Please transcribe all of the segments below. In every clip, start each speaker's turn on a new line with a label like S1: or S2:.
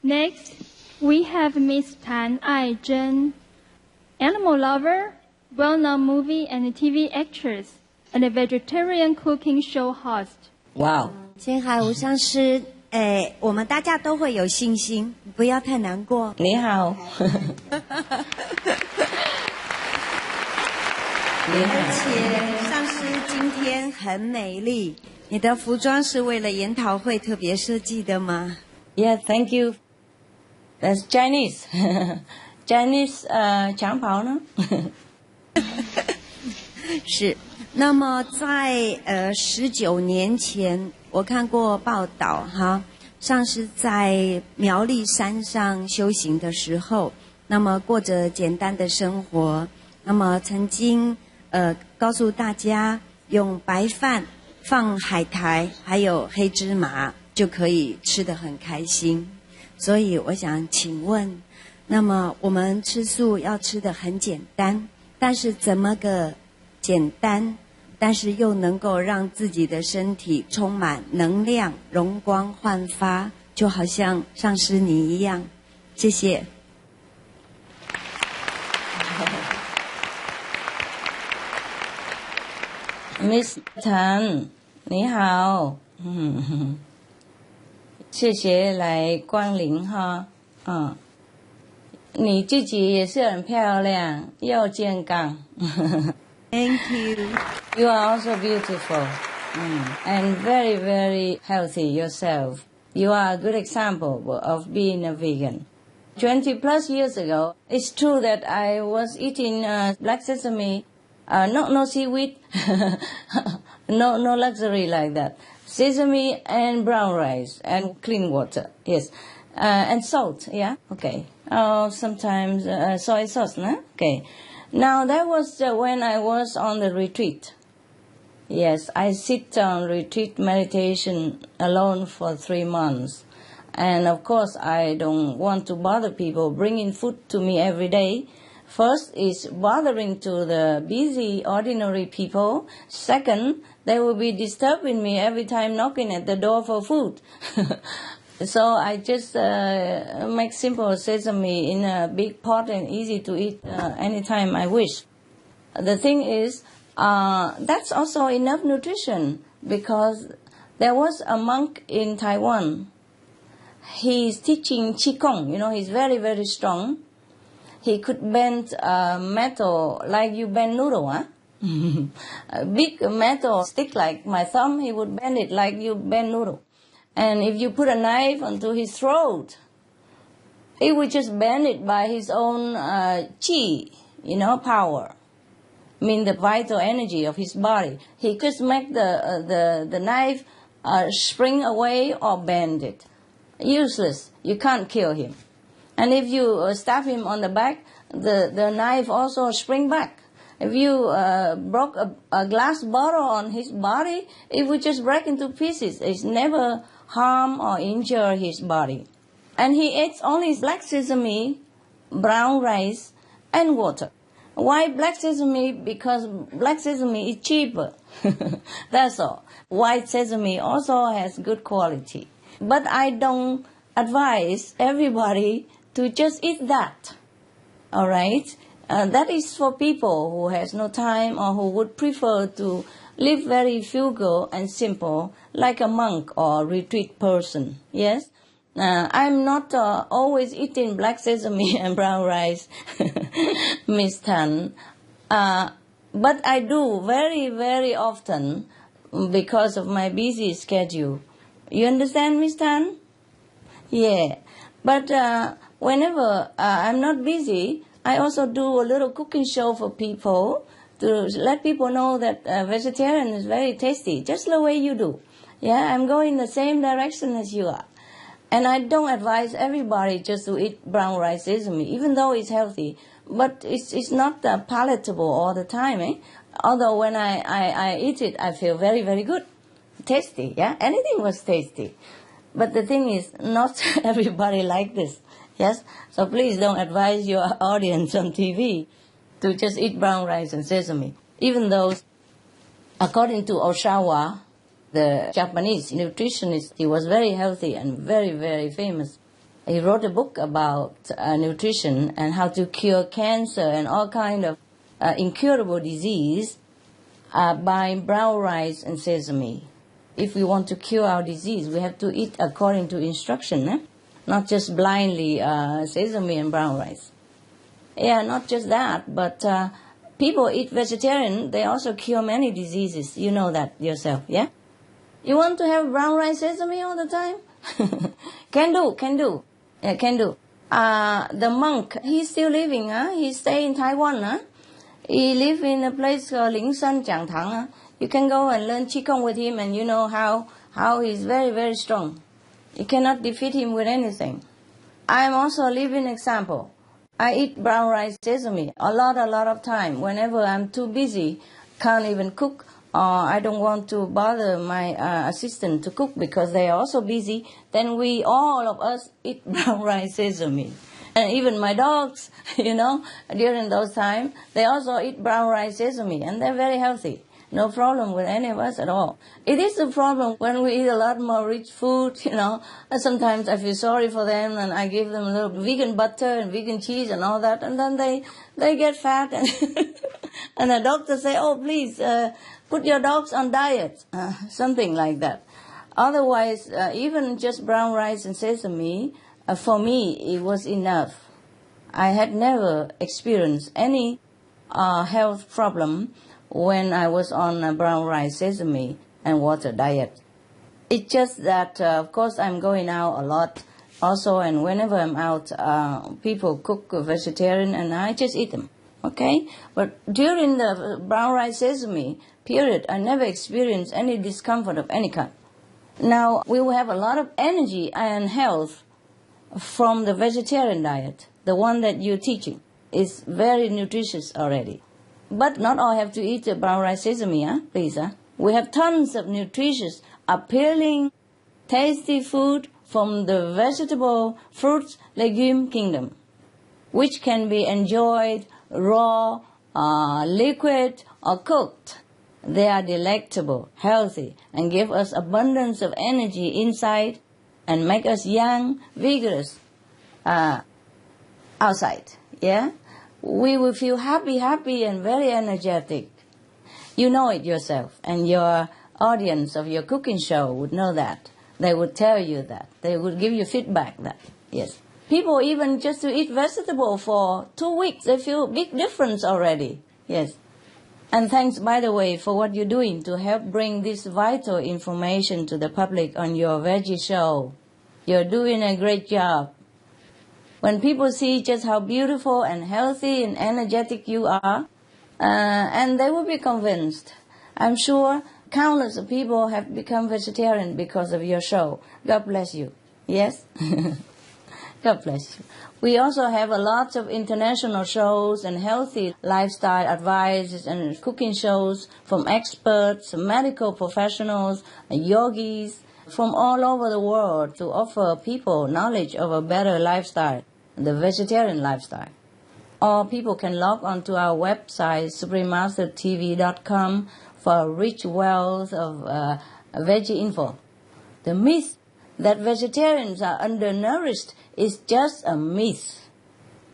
S1: Next, we have Miss Tan Ai-zhen, animal lover, well-known movie and TV actress, and a vegetarian cooking show host.
S2: Wow.
S3: 青海无上师，我们大家都会有信心，不要太难过。
S2: 你好。
S3: 而且上师今天很美丽，你的服装是为了研讨会特别设计的吗？
S2: Yeah, thank you. That's Chinese. Chinese 长袍呢？
S3: 是。那么在19年前，我看过报道哈，上师在苗栗山上修行的时候，那么过着简单的生活，那么曾经告诉大家用白饭放海苔还有黑芝麻就可以吃得很开心。所以我想请问，那么我们吃素要吃得很简单，但是怎么个简单，但是又能够让自己的身体充满能量、容光焕发，就好像上师你一样。谢谢。
S2: Miss Tan， 你好，谢谢来光临哈，你自己也是很漂亮又健康。
S3: Thank you.
S2: You are also beautiful, and very, very healthy yourself. You are a good example of being a vegan. 20 plus years ago, it's true that I was eating black sesame. No seaweed, no luxury like that. Sesame and brown rice and clean water, yes. And salt, yeah, okay. Sometimes soy sauce, no? Okay. Now that was when I was on the retreat. Yes, I sit on retreat meditation alone for 3 months. And of course, I don't want to bother people bringing food to me every day. First is bothering to the busy, ordinary people. Second, they will be disturbing me every time knocking at the door for food. So I just make simple sesame in a big pot and easy to eat anytime I wish. The thing is, that's also enough nutrition because there was a monk in Taiwan. He's teaching Qigong, he's very, very strong. He could bend metal like you bend noodle, huh? A big metal stick like my thumb, he would bend it like you bend noodle. And if you put a knife onto his throat, he would just bend it by his own qi, power. I mean the vital energy of his body. He could make the knife spring away or bend it. Useless. You can't kill him. And if you stab him on the back, the knife also spring back. If you broke a glass bottle on his body, it would just break into pieces. It's never harm or injure his body. And he ate only black sesame, brown rice, and water. Why black sesame? Because black sesame is cheaper. That's all. White sesame also has good quality. But I don't advise everybody to just eat that. All right? That is for people who has no time or who would prefer to live very frugal and simple, like a monk or a retreat person. Yes? I'm not always eating black sesame and brown rice, Miss Tan. But I do very, very often because of my busy schedule. You understand, Miss Tan? Yeah. But whenever I'm not busy, I also do a little cooking show for people to let people know that vegetarian is very tasty, just the way you do. Yeah, I'm going the same direction as you are. And I don't advise everybody just to eat brown rice sesame, even though it's healthy. But it's not palatable all the time, eh? Although when I eat it, I feel very, very good. Tasty, yeah? Anything was tasty. But the thing is, not everybody like this. Yes? So please don't advise your audience on TV to just eat brown rice and sesame. Even though, according to Oshawa, the Japanese nutritionist, he was very healthy and very, very famous. He wrote a book about nutrition and how to cure cancer and all kind of incurable disease by brown rice and sesame. If we want to cure our disease, we have to eat according to instruction, not just blindly sesame and brown rice. Yeah, not just that, but people eat vegetarian, they also cure many diseases. You know that yourself, yeah? You want to have brown rice sesame all the time? Can do. Yeah, can do. The monk, he's still living, he stay in Taiwan, He live in a place called Lingshan Jiangtang. You can go and learn Qigong with him, and you know how he's very, very strong. You cannot defeat him with anything. I am also a living example. I eat brown rice sesame a lot of time. Whenever I'm too busy, can't even cook, or I don't want to bother my assistant to cook because they are also busy, then we, all of us, eat brown rice sesame. And even my dogs, during those times, they also eat brown rice sesame, and they're very healthy. No problem with any of us at all. It is a problem when we eat a lot more rich food, and sometimes I feel sorry for them, and I give them a little vegan butter and vegan cheese and all that, and then they get fat, and and the doctor say, oh, please, put your dogs on diet, something like that. Otherwise, even just brown rice and sesame, for me, it was enough. I had never experienced any health problem when I was on a brown rice, sesame, and water diet. It's just that, of course, I'm going out a lot also, and whenever I'm out, people cook vegetarian, and I just eat them, okay? But during the brown rice, sesame period, I never experienced any discomfort of any kind. Now, we will have a lot of energy and health from the vegetarian diet. The one that you're teaching is very nutritious already. But not all have to eat the brown rice sesame, please. We have tons of nutritious, appealing, tasty food from the vegetable, fruits, legume kingdom, which can be enjoyed raw, liquid, or cooked. They are delectable, healthy, and give us abundance of energy inside and make us young, vigorous outside, yeah? We will feel happy and very energetic. You know it yourself, and your audience of your cooking show would know that. They would tell you that. They would give you feedback that, yes. People even just to eat vegetable for 2 weeks, they feel a big difference already, yes. And thanks, by the way, for what you're doing to help bring this vital information to the public on your veggie show. You're doing a great job. When people see just how beautiful and healthy and energetic you are, and they will be convinced. I'm sure countless of people have become vegetarian because of your show. God bless you. Yes? God bless you. We also have a lot of international shows and healthy lifestyle advice and cooking shows from experts, medical professionals, yogis from all over the world to offer people knowledge of a better lifestyle, the vegetarian lifestyle. Or people can log on to our website, suprememastertv.com, for a rich wealth of veggie info. The myth that vegetarians are undernourished is just a myth,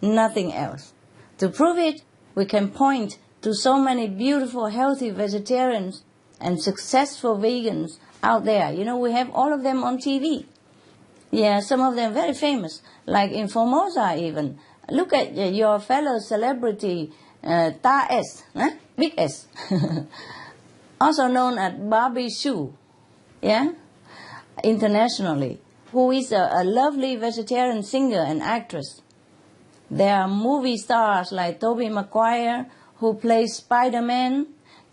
S2: nothing else. To prove it, we can point to so many beautiful, healthy vegetarians and successful vegans out there. We have all of them on TV. Yeah, some of them very famous, like in Formosa even. Look at your fellow celebrity, Ta S, Big S, also known as Barbie Sue, yeah, internationally, who is a lovely vegetarian singer and actress. There are movie stars like Tobey Maguire, who plays Spider-Man,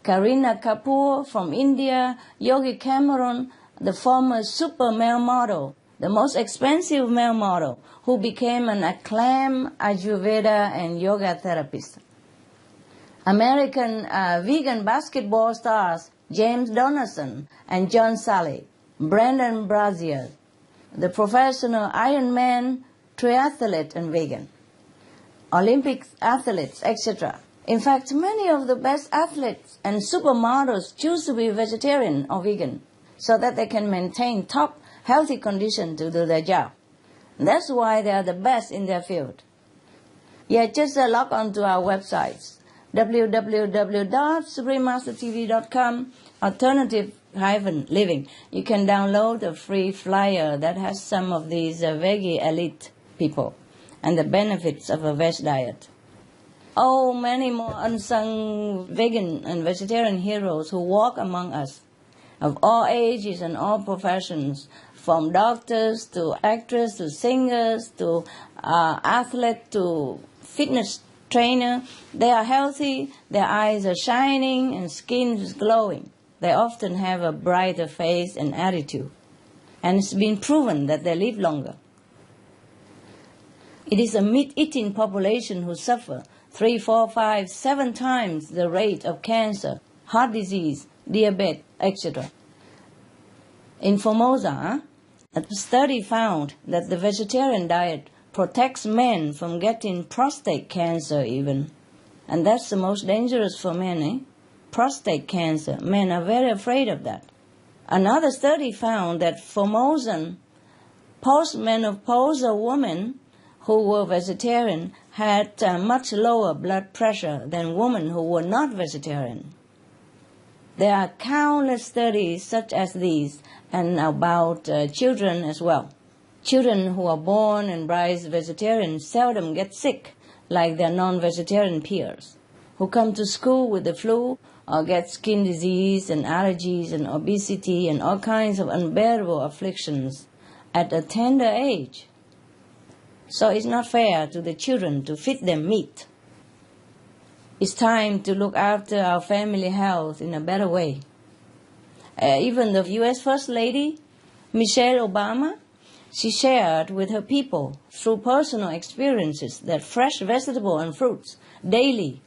S2: Kareena Kapoor from India, Yogi Cameron, the former super male model, the most expensive male model, who became an acclaimed Ayurveda and yoga therapist. American vegan basketball stars James Donaldson and John Sally, Brandon Brazier, the professional Ironman triathlete and vegan, Olympic athletes, etc. In fact, many of the best athletes and supermodels choose to be vegetarian or vegan so that they can maintain top healthy condition to do their job. That's why they are the best in their field. Yeah, just log on to our websites, www.suprememastertv.com, alternative-living. You can download a free flyer that has some of these veggie elite people and the benefits of a veg diet. Oh, many more unsung vegan and vegetarian heroes who walk among us, of all ages and all professions, from doctors to actors to singers to athletes to fitness trainer. They are healthy, their eyes are shining, and skin is glowing. They often have a brighter face and attitude, and it's been proven that they live longer. It is a meat-eating population who suffer 3, 4, 5, 7 times the rate of cancer, heart disease, diabetes, etc. In Formosa, a study found that the vegetarian diet protects men from getting prostate cancer even. And that's the most dangerous for men, eh? Prostate cancer. Men are very afraid of that. Another study found that Formosan postmenopausal women who were vegetarian had much lower blood pressure than women who were not vegetarian. There are countless studies such as these, and about children as well. Children who are born and raised vegetarian seldom get sick like their non-vegetarian peers, who come to school with the flu or get skin disease and allergies and obesity and all kinds of unbearable afflictions at a tender age. So it's not fair to the children to feed them meat. It's time to look after our family health in a better way. Even the U.S. First Lady, Michelle Obama, she shared with her people through personal experiences that fresh vegetables and fruits daily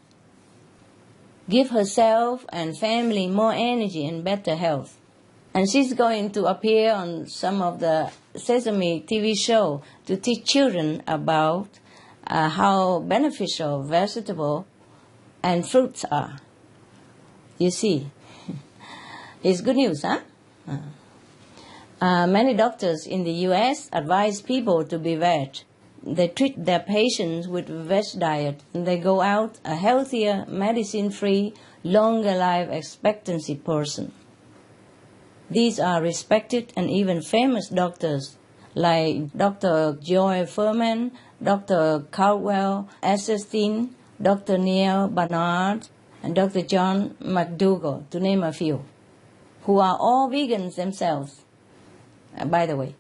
S2: give herself and family more energy and better health. And she's going to appear on some of the Sesame TV show to teach children about how beneficial vegetables and fruits are. You see, it's good news, huh? Many doctors in the U.S. advise people to be veg. They treat their patients with veg diet, and they go out a healthier, medicine-free, longer life expectancy person. These are respected and even famous doctors like Dr. Joy Furman, Dr. Caldwell Esselstyn, Dr. Neil Barnard, and Dr. John McDougall, to name a few, who are all vegans themselves, by the way.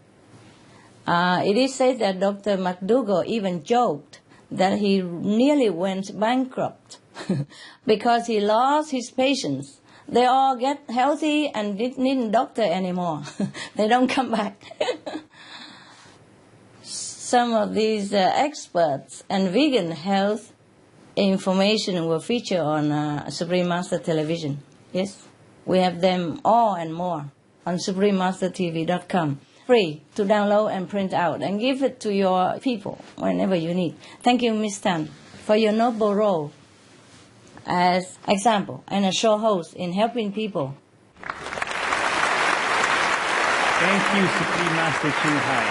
S2: It is said that Dr. McDougall even joked that he nearly went bankrupt because he lost his patients. They all get healthy and didn't need a doctor anymore. They don't come back. Some of these experts and vegan health information will feature on Supreme Master Television. Yes, we have them all and more on suprememastertv.com. Free to download and print out and give it to your people whenever you need. Thank you, Ms. Tan, for your noble role as example and a show host in helping people.
S4: Thank you, Supreme Master Ching Hai.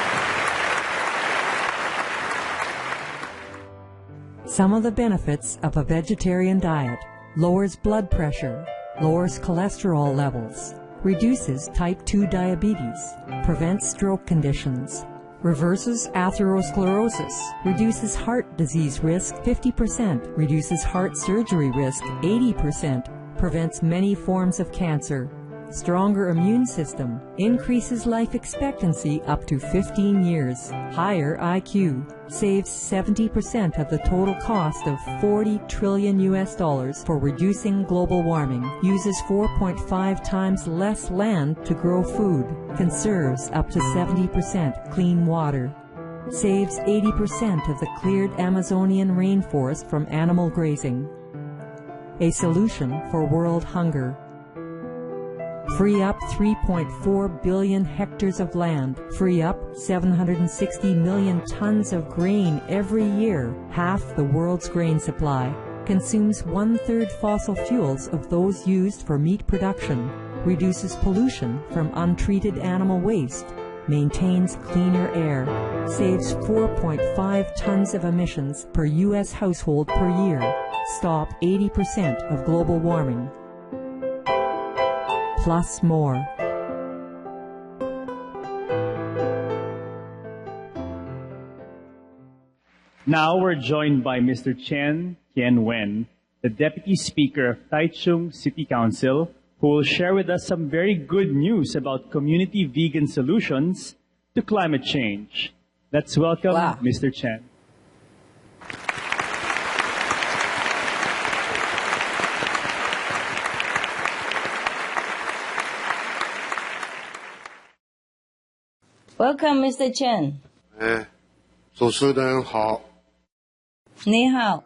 S5: Some of the benefits of a vegetarian diet: lowers blood pressure, lowers cholesterol levels, reduces type 2 diabetes, prevents stroke conditions, reverses atherosclerosis, reduces heart disease risk 50%, reduces heart surgery risk 80%, prevents many forms of cancer, stronger immune system, increases life expectancy up to 15 years, higher IQ, saves 70% of the total cost of $40 trillion for reducing global warming, uses 4.5 times less land to grow food, conserves up to 70% clean water, saves 80% of the cleared Amazonian rainforest from animal grazing. A solution for world hunger. Free up 3.4 billion hectares of land. Free up 760 million tons of grain every year, half the world's grain supply. Consumes 1/3 fossil fuels of those used for meat production. Reduces pollution from untreated animal waste. maintains cleaner air, saves 4.5 tons of emissions per U.S. household per year, stop 80% of global warming, plus more.
S4: Now we're joined by Mr. Chen Tianwen, the Deputy Speaker of Taichung City Council, who will share with us some very good news about community vegan solutions to climate change. Let's welcome Mr. Chen.
S2: Welcome, Mr. Chen.
S6: 主持人好。
S2: 你好。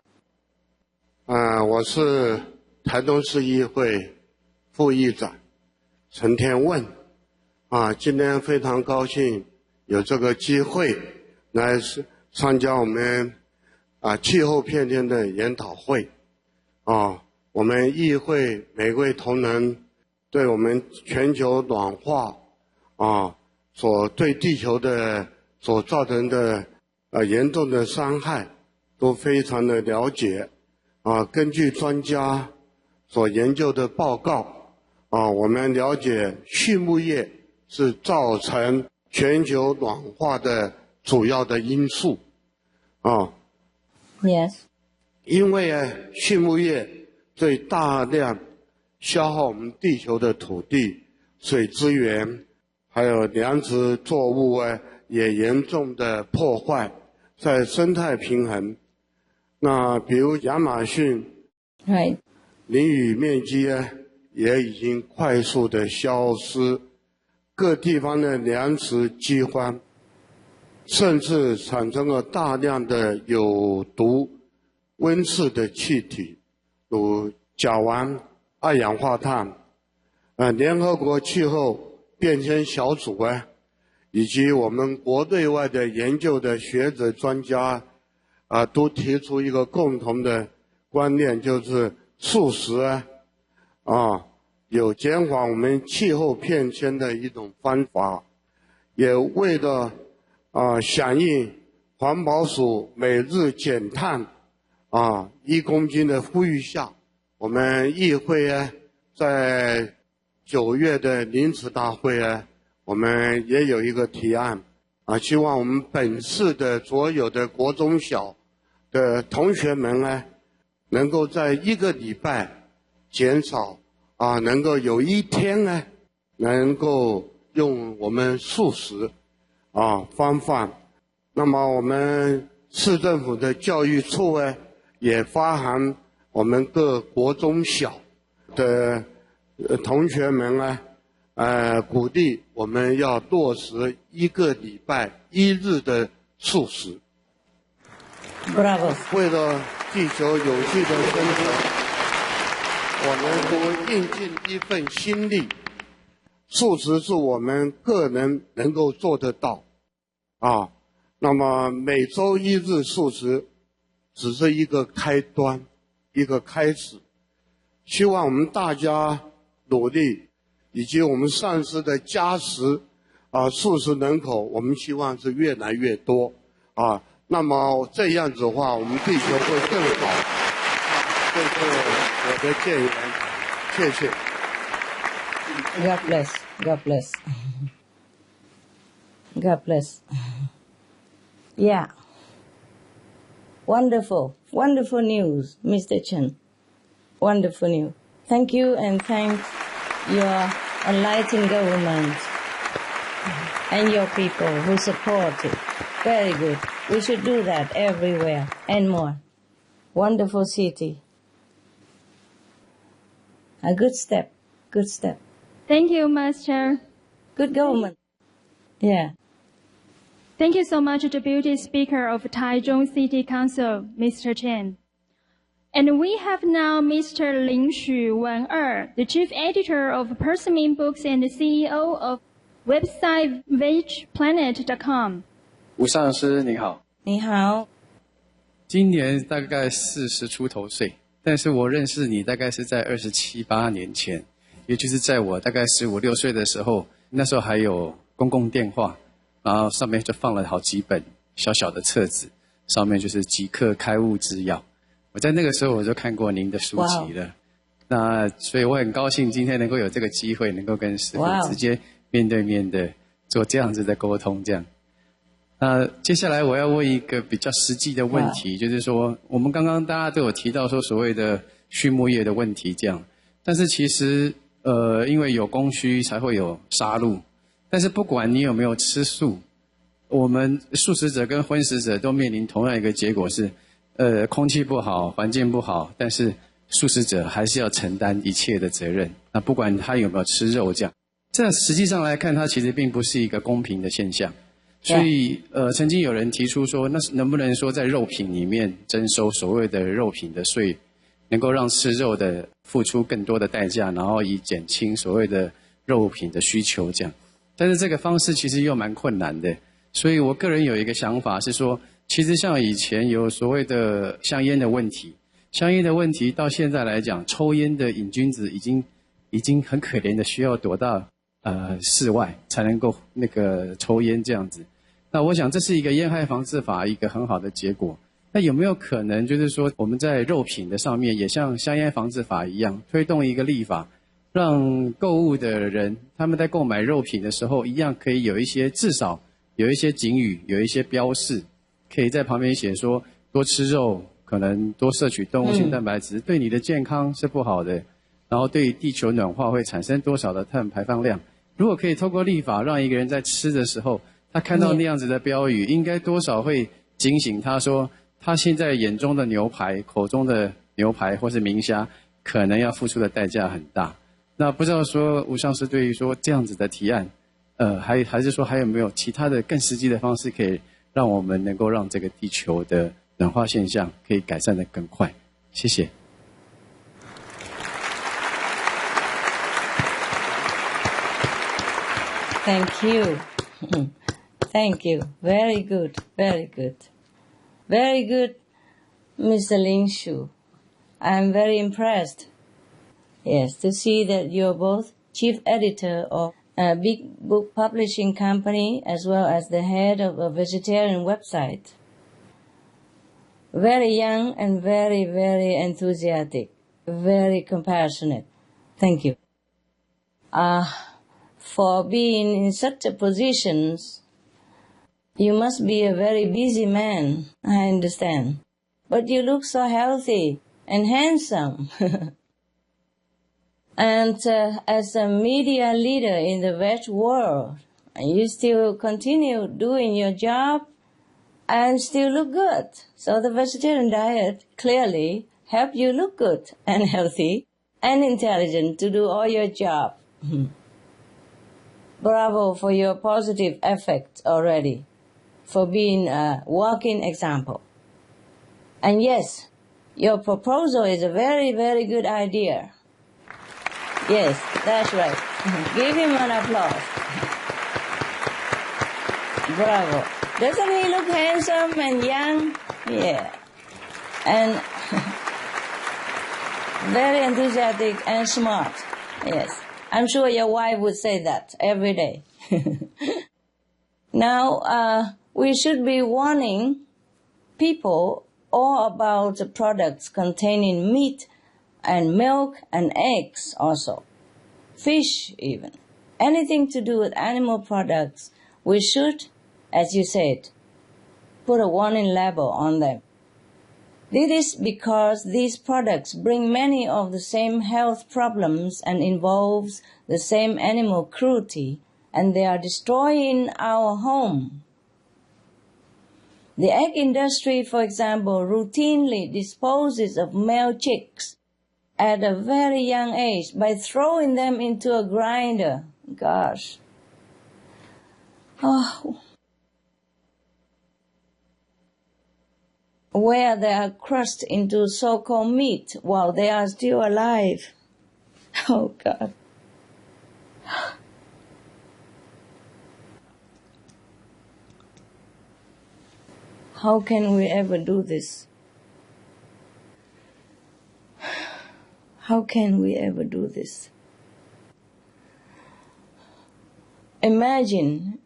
S6: 我是台东市议会副议长陈天问。今天非常高兴有这个机会来参加我们气候变迁的研讨会。我们议会每位同仁对我们全球暖化所对地球的所造成的严重的伤害都非常的了解。根据专家所研究的报告我们了解畜牧业是造成全球暖化的主要的因素。
S2: Yes.
S6: 因为畜牧业对大量消耗我们地球的土地、水资源，还有粮食作物也严重的破坏在生态平衡。那比如亚马逊林雨面积也已经快速的消失，各地方的粮食饥荒，甚至产生了大量的有毒温室的气体，如甲烷、二氧化碳。联合国气候变迁小组以及我们国内外的研究的学者专家都提出一个共同的观念，就是素食有减缓我们气候变迁的一种方法，也为了响应环保署每日减碳1公斤的呼吁下，我们议会在9月的临时大会我们也有一个提案希望我们本市的所有的国中小的同学们能够在1个礼拜减少能够有一天能够用我们素食方法。那么我们市政府的教育处也发函我们各国中小的同学们鼓励我们要落实1个礼拜1日的素食。
S2: Bravo.
S6: 为了地球有序的生存，我们都应尽一份心力。素食是我们个人能够做得到那么每周1日素食只是一个开端，一个开始。希望我们大家努力，以及我们上司的加持素食人口我们希望是越来越多那么这样子的话我们地球会更好。这是我的建言，谢谢。
S2: God bless. God bless. God bless. Yeah. Wonderful. Wonderful news, Mr. Chen. Wonderful news. Thank you and thank your enlightened government and your people who support it. Very good. We should do that everywhere and more. Wonderful city. A good step. Good step.
S1: Thank you, Master.
S2: Good government. Yeah.
S1: Thank you so much, Deputy Speaker of Taichung City Council, Mr. Chen. And we have now Mr. Lin Xu Wen-er, the Chief Editor of Persimmon Books and the CEO of website VegPlanet.com.
S7: 吴上师你好。
S2: 你好。
S7: 今年大概40出头岁，但是我认识你大概是在27、28年前，也就是在我大概15、16岁的时候，那时候还有公共电话，然后上面就放了好几本小小的册子，上面就是即刻开悟之要。我在那个时候我就看过您的书籍了。那所以我很高兴今天能够有这个机会，能够跟师父直接面对面的做这样子的沟通，这样。接下来我要问一个比较实际的问题，就是说我们刚刚大家都有提到说所谓的畜牧业的问题这样，但是其实因为有供需才会有杀戮，但是不管你有没有吃素，我们素食者跟荤食者都面临同样一个结果是空气不好，环境不好，但是素食者还是要承担一切的责任，那不管他有没有吃肉这样，这实际上来看它其实并不是一个公平的现象。所以曾经有人提出说，那能不能说在肉品里面征收所谓的肉品的税，能够让吃肉的付出更多的代价，然后以减轻所谓的肉品的需求这样。但是这个方式其实又蛮困难的，所以我个人有一个想法是说，其实像以前有所谓的香烟的问题，香烟的问题到现在来讲，抽烟的瘾君子已经很可怜的需要躲到室外才能够那个抽烟这样子。那我想这是一个烟害防治法一个很好的结果。那有没有可能就是说我们在肉品的上面也像香烟防治法一样推动一个立法，让购物的人他们在购买肉品的时候一样可以有一些，至少有一些警语，有一些标示，可以在旁边写说多吃肉可能多摄取动物性蛋白质对你的健康是不好的，然后对地球暖化会产生多少的碳排放量。如果可以透过立法让一个人在吃的时候他看到那样子的标语，应该多少会警醒他说他现在眼中的牛排，口中的牛排或是明虾可能要付出的代价很大。那不知道说吴上师对于说这样子的提案还是说还有没有其他的更实际的方式可以让我们能够让这个地球的暖化现象可以改善得更快。谢谢。
S2: Thank you. Thank you. Very good. Very good. Very good, Mr. Lin Shu. I'm very impressed. Yes, to see that you're both chief editor of a big book publishing company as well as the head of a vegetarian website. Very young and very, very enthusiastic. Very compassionate. Thank you. For being in such a positions, you must be a very busy man, I understand. But you look so healthy and handsome. And as a media leader in the veg world, you still continue doing your job and still look good. So the vegetarian diet clearly helps you look good and healthy and intelligent to do all your job. Bravo for your positive effect already, for being a walking example. And yes, your proposal is a very, very good idea. Yes, that's right. Give him an applause. Bravo. Doesn't he look handsome and young? Yeah. And very enthusiastic and smart. Yes. I'm sure your wife would say that every day. Now, we should be warning people all about the products containing meat and milk and eggs also. Fish even. Anything to do with animal products, we should, as you said, put a warning label on them. This is because these products bring many of the same health problems and involves the same animal cruelty, and they are destroying our home. The egg industry, for example, routinely disposes of male chicks at a very young age by throwing them into a grinder. Gosh. Oh. Where they are crushed into so-called meat while they are still alive. Oh, God. How can we ever do this? How can we ever do this? Imagine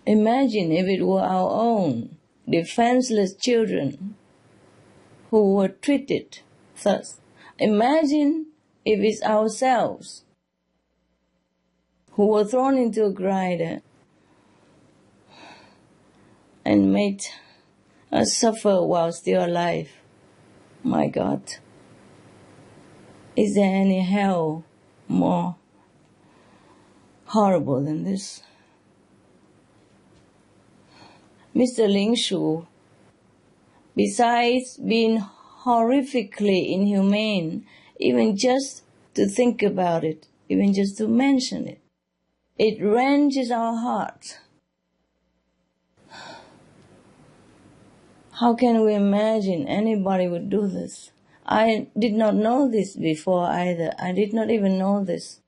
S2: Imagine if it were our own defenseless children who were treated thus. Imagine if it's ourselves who were thrown into a grinder and made us suffer while still alive. My God, is there any hell more horrible than this? Mr. Ling Shu, besides being horrifically inhumane, even just to think about it, even just to mention it, it wrenches our hearts. How can we imagine anybody would do this? I did not know this before either. I did not even know this.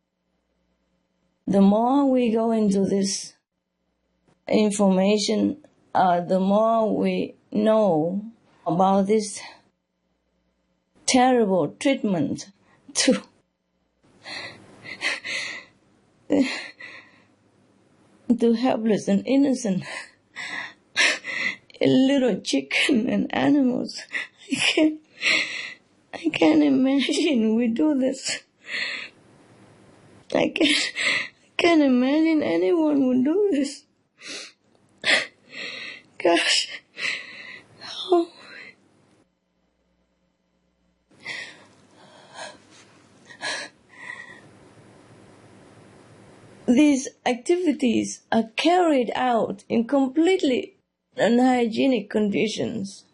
S2: The more we go into this information, the more we know about this terrible treatment to helpless and innocent little chicken and animals. I can't imagine we do this. I can't imagine anyone would do this. Gosh. Oh. These activities are carried out in completely unhygienic conditions,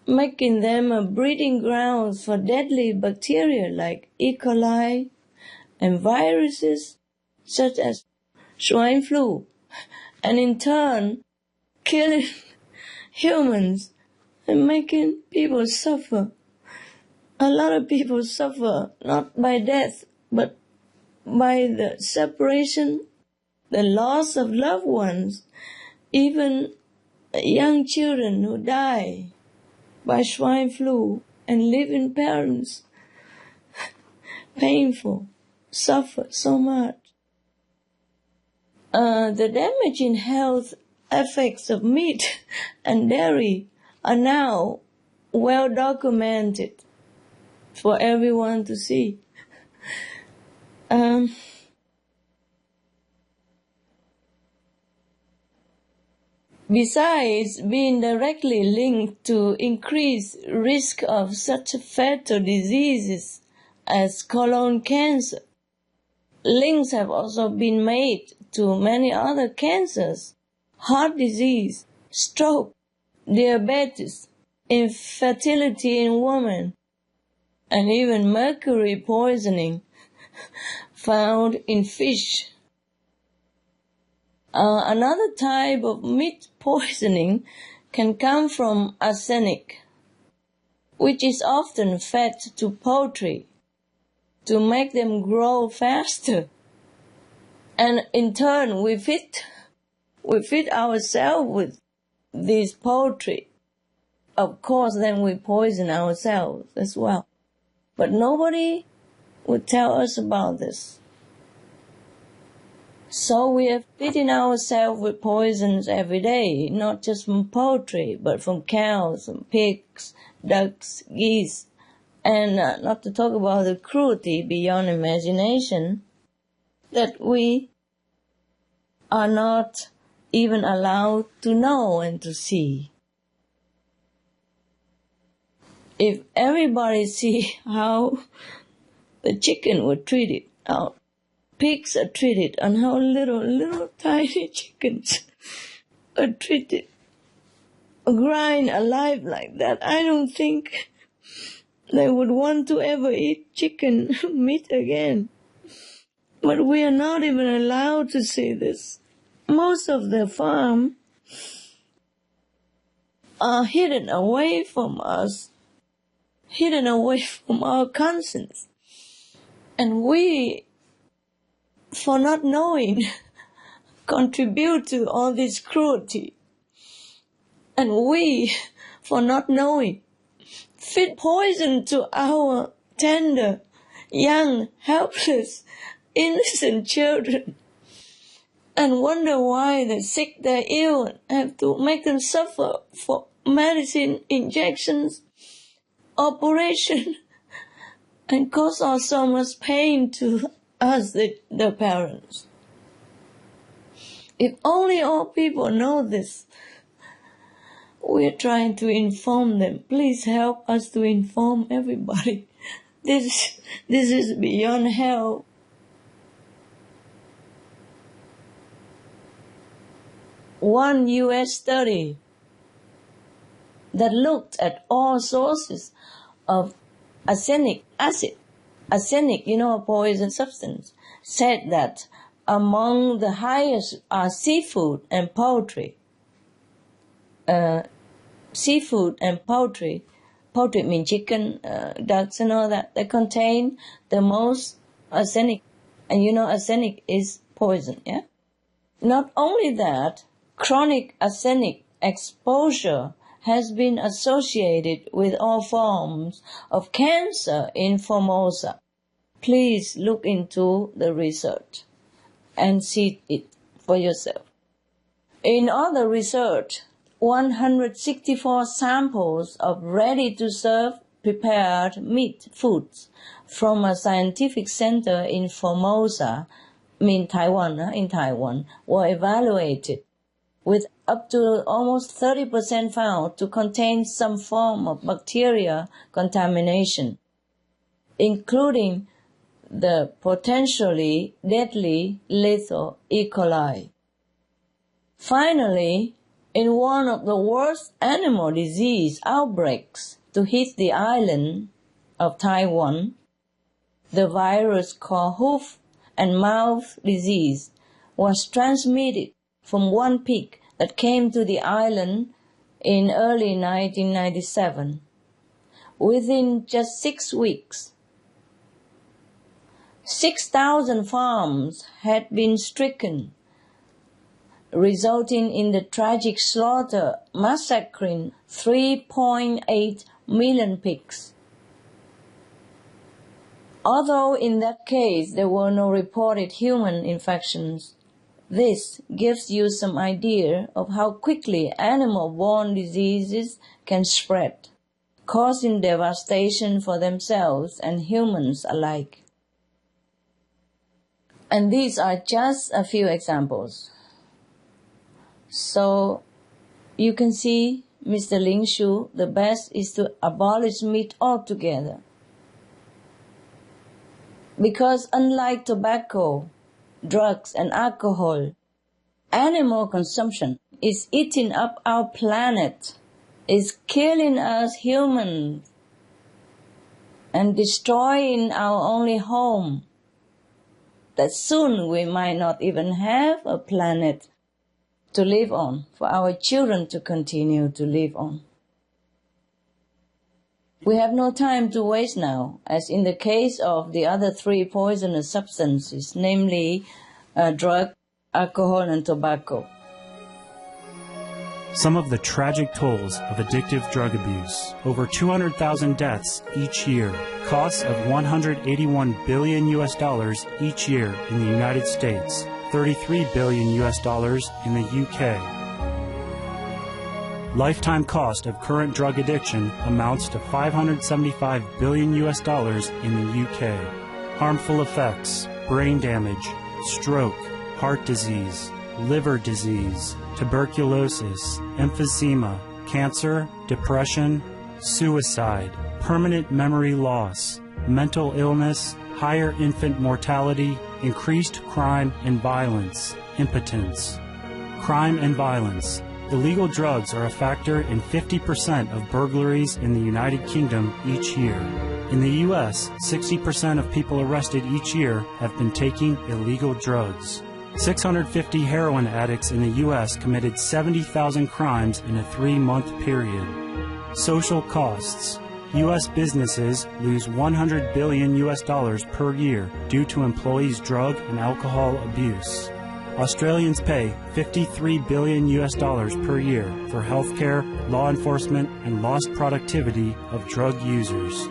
S2: making them breeding grounds for deadly bacteria like E. coli and viruses such as swine flu, and in turn killing humans and making people suffer. A lot of people suffer not by death, but by the separation, the loss of loved ones, even young children who die by swine flu, and living parents, painful, suffer so much. The damaging health effects of meat and dairy are now well documented for everyone to see. Besides being directly linked to increased risk of such fatal diseases as colon cancer, links have also been made to many other cancers, heart disease, stroke, diabetes, infertility in women, and even mercury poisoning found in fish. Another type of meat poisoning can come from arsenic, which is often fed to poultry to make them grow faster. And in turn, we feed ourselves with these poultry. Of course, then we poison ourselves as well. But nobody would tell us about this. So we are feeding ourselves with poisons every day, not just from poultry, but from cows, from pigs, ducks, geese, and not to talk about the cruelty beyond imagination that we are not even allowed to know and to see. If everybody see how the chicken were treated, how pigs are treated, and how little tiny chickens are treated, grind alive like that, I don't think they would want to ever eat chicken meat again. But we are not even allowed to see this. Most of the farm are hidden away from us, hidden away from our conscience. And we, for not knowing, contribute to all this cruelty. And we, for not knowing, feed poison to our tender, young, helpless, innocent children. and wonder why they're sick, they're ill, have to make them suffer for medicine, injections, operation, and cause us so much pain to us, the parents. If only all people know this. We're trying to inform them. Please help us to inform everybody. This is beyond help. One U.S. study that looked at all sources of arsenic acid, arsenic, a poison substance, said that among the highest are seafood and poultry. Seafood and poultry means chicken, ducks and all that, they contain the most arsenic. And arsenic is poison, yeah? Not only that, chronic arsenic exposure has been associated with all forms of cancer in Formosa. Please look into the research and see it for yourself. In other research, 164 samples of ready-to-serve prepared meat foods from a scientific center in Formosa, in Taiwan, were evaluated, with up to almost 30% found to contain some form of bacteria contamination, including the potentially deadly lethal E. coli. Finally, in one of the worst animal disease outbreaks to hit the island of Taiwan, the virus called hoof and mouth disease was transmitted from one pig that came to the island in early 1997. Within just 6 weeks, 6,000 farms had been stricken, resulting in the tragic slaughter, massacring 3.8 million pigs. Although in that case there were no reported human infections, this gives you some idea of how quickly animal-borne diseases can spread, causing devastation for themselves and humans alike. And these are just a few examples. So you can see, Mr. Ling Shu, the best is to abolish meat altogether. Because unlike tobacco, drugs and alcohol, animal consumption is eating up our planet, is killing us humans, and destroying our only home, that soon we might not even have a planet to live on, for our children to continue to live on. We have no time to waste now, as in the case of the other 3 poisonous substances, namely drug, alcohol, and tobacco.
S8: Some of the tragic tolls of addictive drug abuse: over 200,000 deaths each year, costs of $181 billion each year in the United States, $33 billion in the UK. Lifetime cost of current drug addiction amounts to $575 billion in the UK. Harmful effects: brain damage, stroke, heart disease, liver disease, tuberculosis, emphysema, cancer, depression, suicide, permanent memory loss, mental illness, higher infant mortality, increased crime and violence, impotence. Crime and violence. Illegal drugs are a factor in 50% of burglaries in the United Kingdom each year. In the U.S., 60% of people arrested each year have been taking illegal drugs. 650 heroin addicts in the U.S. committed 70,000 crimes in a 3-month period. Social costs. U.S. businesses lose $100 billion per year due to employees' drug and alcohol abuse. Australians pay $53 billion per year for healthcare, law enforcement, and lost productivity of drug users.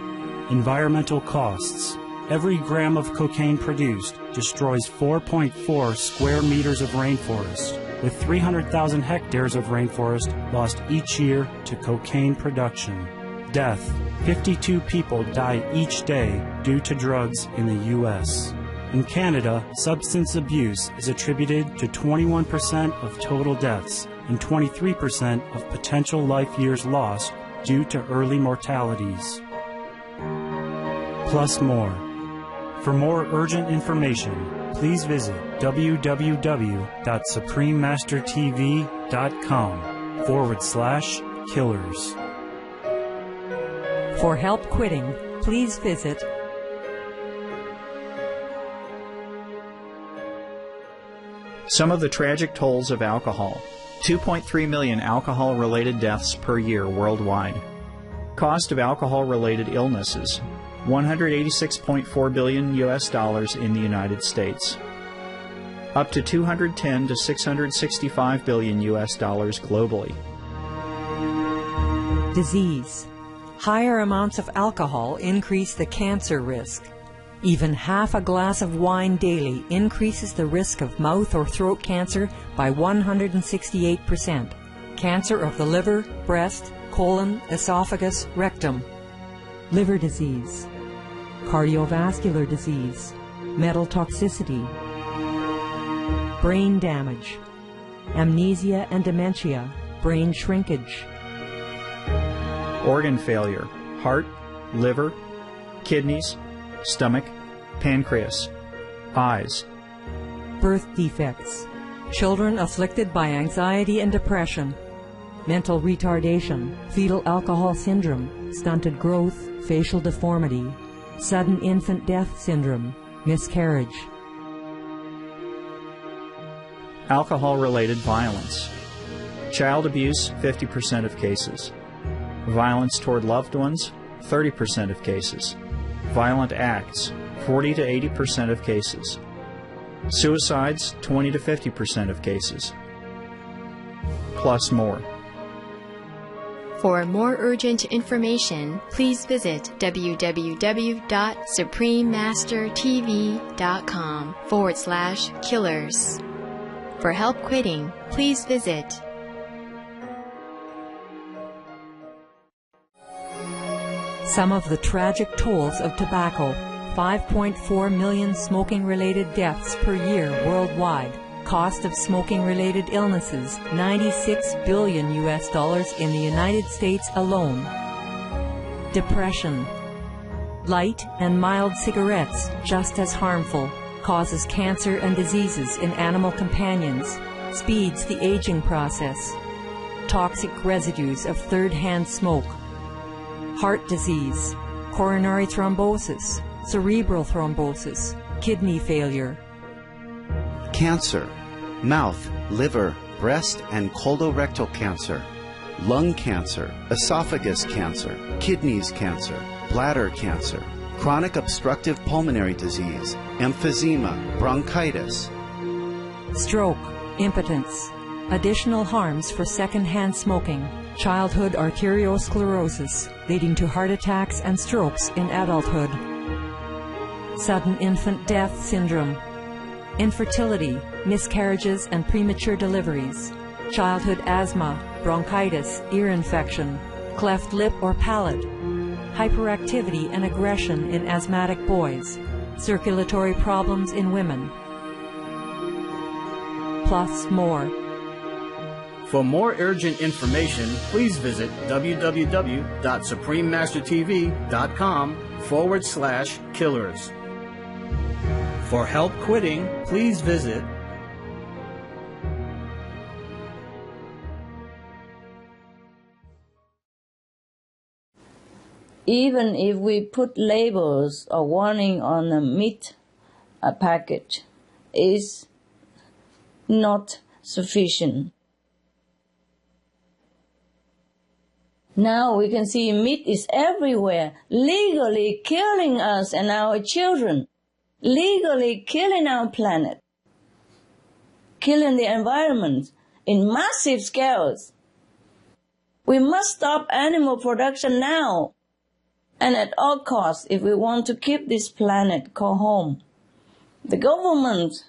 S8: Environmental costs. every gram of cocaine produced destroys 4.4 square meters of rainforest, with 300,000 hectares of rainforest lost each year to cocaine production. Death: 52 people die each day due to drugs in the U.S. In Canada, substance abuse is attributed to 21% of total deaths and 23% of potential life years lost due to early mortalities. Plus more. For more urgent information, please visit www.suprememastertv.com/killers.
S5: For help quitting, please visit
S9: Some of the tragic tolls of alcohol. 2.3 million alcohol-related deaths per year worldwide. Cost of alcohol-related illnesses. $186.4 billion in the United States. Up to $210 to $665 billion globally.
S5: disease. Higher amounts of alcohol increase the cancer risk. Even half a glass of wine daily increases the risk of mouth or throat cancer by 168%. Cancer of the liver, breast, colon, esophagus, rectum. Liver disease. Cardiovascular disease. Metal toxicity. Brain damage. Amnesia and dementia. Brain shrinkage.
S9: Organ failure. Heart, liver, kidneys, stomach, pancreas, eyes.
S5: Birth defects. Children afflicted by anxiety and depression. Mental retardation, fetal alcohol syndrome, stunted growth, facial deformity, sudden infant death syndrome, miscarriage.
S9: Alcohol-related violence. Child abuse, 50% of cases. Violence toward loved ones, 30% of cases. Violent acts, 40 to 80% of cases. Suicides, 20 to 50% of cases. Plus more.
S10: For more urgent information, please visit www.suprememastertv.com/killers. For help quitting, please visit
S5: Some of the tragic tolls of tobacco. 5.4 million smoking-related deaths per year worldwide. Cost of smoking-related illnesses, $96 billion in the United States alone. Depression. Light and mild cigarettes, just as harmful, causes cancer and diseases in animal companions, speeds the aging process. Toxic residues of third-hand smoke. Heart disease, coronary thrombosis, cerebral thrombosis, kidney failure.
S11: Cancer, mouth, liver, breast and colorectal cancer, lung cancer, esophagus cancer, kidneys cancer, bladder cancer, chronic obstructive pulmonary disease, emphysema, bronchitis.
S5: Stroke, impotence, additional harms for second-hand smoking, childhood arteriosclerosis, leading to heart attacks and strokes in adulthood. Sudden infant death syndrome, infertility, miscarriages and premature deliveries, childhood asthma, bronchitis, ear infection, cleft lip or palate, hyperactivity and aggression in asthmatic boys, circulatory problems in women. Plus more.
S12: For more urgent information, please visit www.suprememastertv.com/killers. For help quitting, please visit
S2: Even if we put labels or warning on a meat package, is not sufficient. Now we can see meat is everywhere, legally killing us and our children, legally killing our planet, killing the environment in massive scales. We must stop animal production now And at all costs, if we want to keep this planet called home, the government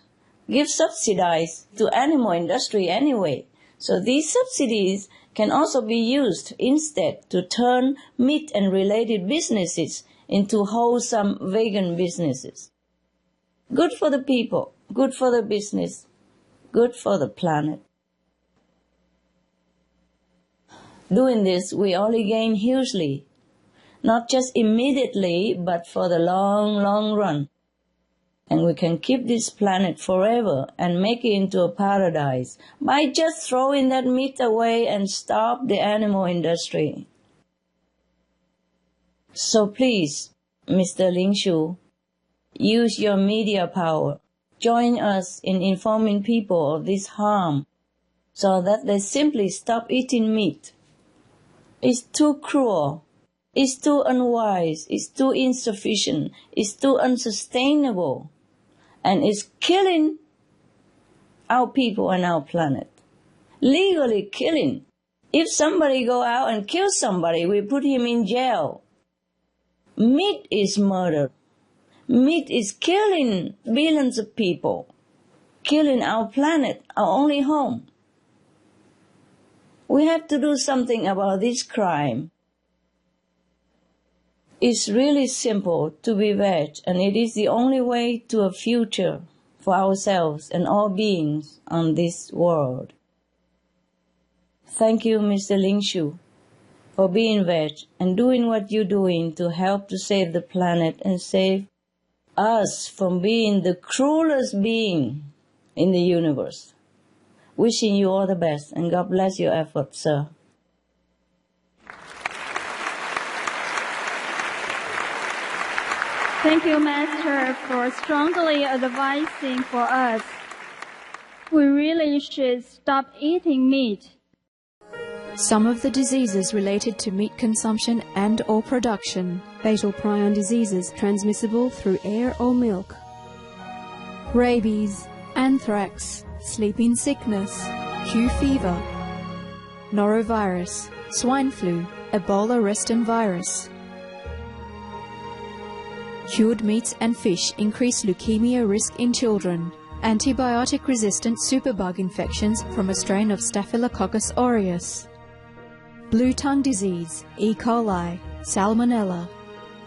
S2: gives subsidies to animal industry anyway. So these subsidies can also be used instead to turn meat and related businesses into wholesome vegan businesses. Good for the people, good for the business, good for the planet. Doing this, we only gain hugely, not just immediately, but for the long, long run. And we can keep this planet forever and make it into a paradise by just throwing that meat away and stop the animal industry. So please, Mr. Ling Shu, use your media power. Join us in informing people of this harm so that they simply stop eating meat. It's too cruel. It's too unwise. It's too insufficient. It's too unsustainable. And it's killing our people and our planet. Legally killing. If somebody go out and kill somebody, we put him in jail. Meat is murder. Meat is killing billions of people. Killing our planet, our only home. We have to do something about this crime. It's really simple to be veg, and it is the only way to a future for ourselves and all beings on this world. Thank you, Mr. Ling Shu, for being veg and doing what you're doing to help to save the planet and save us from being the cruelest being in the universe. Wishing you all the best, and God bless your efforts, sir.
S1: Thank you, Master, for strongly advising for us. We really should stop eating meat.
S13: Some of the diseases related to meat consumption and or production. Fatal prion diseases transmissible through air or milk. Rabies, anthrax, sleeping sickness, Q fever, norovirus, swine flu, Ebola reston virus. Cured meats and fish increase leukemia risk in children. Antibiotic-resistant superbug infections from a strain of Staphylococcus aureus. Blue tongue disease, E. coli, salmonella.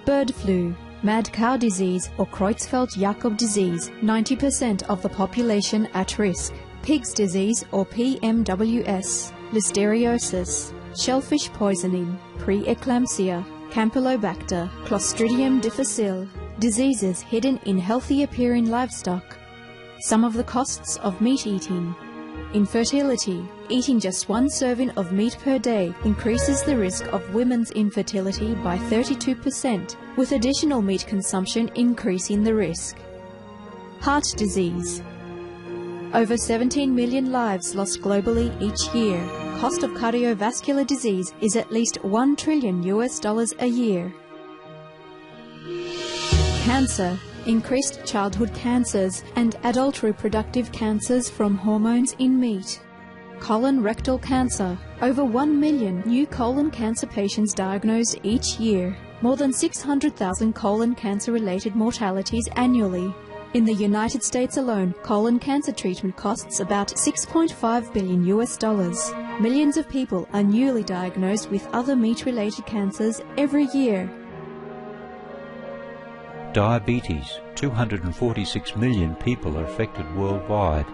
S13: Bird flu, mad cow disease or Creutzfeldt-Jakob disease, 90% of the population at risk. Pig's disease or PMWS, listeriosis, shellfish poisoning, preeclampsia, Campylobacter, Clostridium difficile, diseases hidden in healthy-appearing livestock. Some of the costs of meat eating. Infertility. Eating just one serving of meat per day increases the risk of women's infertility by 32%, with additional meat consumption increasing the risk. Heart disease. Over 17 million lives lost globally each year. Cost of cardiovascular disease is at least $1 trillion a year. Cancer. Increased childhood cancers and adult reproductive cancers from hormones in meat. Colon rectal cancer. Over 1 million new colon cancer patients diagnosed each year. More than 600,000 colon cancer-related mortalities annually. In the United States alone, colon cancer treatment costs about $6.5 billion. Millions of people are newly diagnosed with other meat-related cancers every year.
S14: Diabetes. 246 million people are affected worldwide.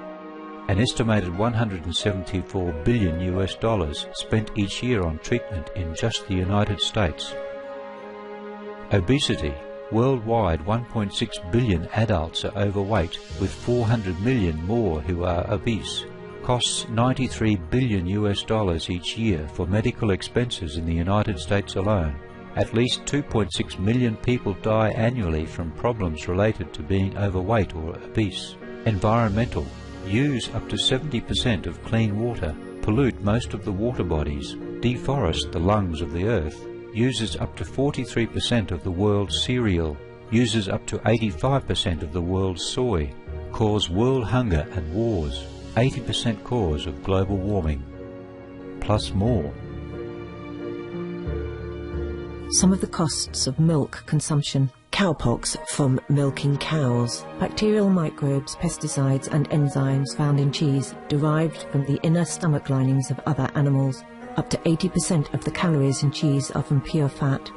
S14: An estimated $174 billion spent each year on treatment in just the United States. Obesity. Worldwide, 1.6 billion adults are overweight, with 400 million more who are obese. Costs $93 billion each year for medical expenses in the United States alone. At least 2.6 million people die annually from problems related to being overweight or obese. Environmental. Use up to 70% of clean water. Pollute most of the water bodies. Deforest the lungs of the earth. Uses up to 43% of the world's cereal. Uses up to 85% of the world's soy. Cause world hunger and wars. 80% cause of global warming. Plus more.
S15: Some of the costs of milk consumption. Cowpox from milking cows. Bacterial microbes, pesticides and enzymes found in cheese derived from the inner stomach linings of other animals. Up to 80% of the calories in cheese are from pure fat.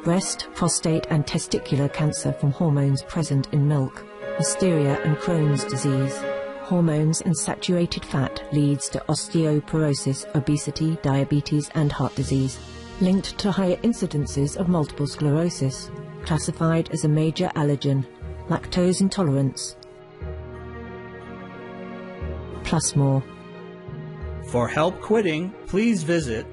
S15: Breast, prostate and testicular cancer from hormones present in milk. Listeria and Crohn's disease. Hormones in saturated fat leads to osteoporosis, obesity, diabetes and heart disease. Linked to higher incidences of multiple sclerosis. Classified as a major allergen. Lactose intolerance. Plus more.
S12: For help quitting, please visit.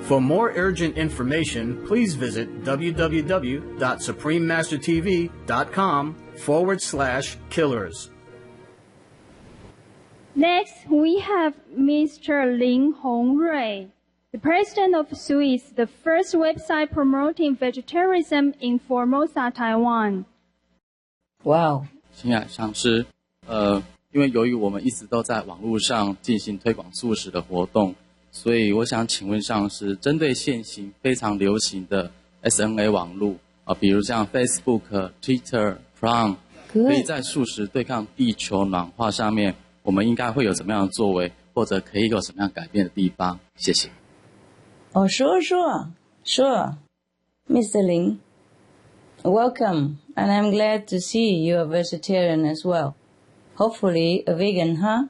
S12: For more urgent information, please visit www.suprememastertv.com/killers.
S1: Next, we have Mr. Lin Hongrui, the president of Swiss, the first website promoting vegetarianism in Formosa, Taiwan.
S2: Wow.
S16: 信仰上是因为由于我们一直都在网络上进行推广素食的活动，所以我想请问上师，针对现行非常流行的 SNA 网络比如像 Facebook、Twitter、Prom， 可以在素食对抗地球暖化上面，我们应该会有怎么样的作为，或者可以有什么样改变的地方？谢谢。
S2: Oh, sure. Mr. Ling, welcome, and I'm glad to see you're a vegetarian as well. Hopefully a vegan, huh?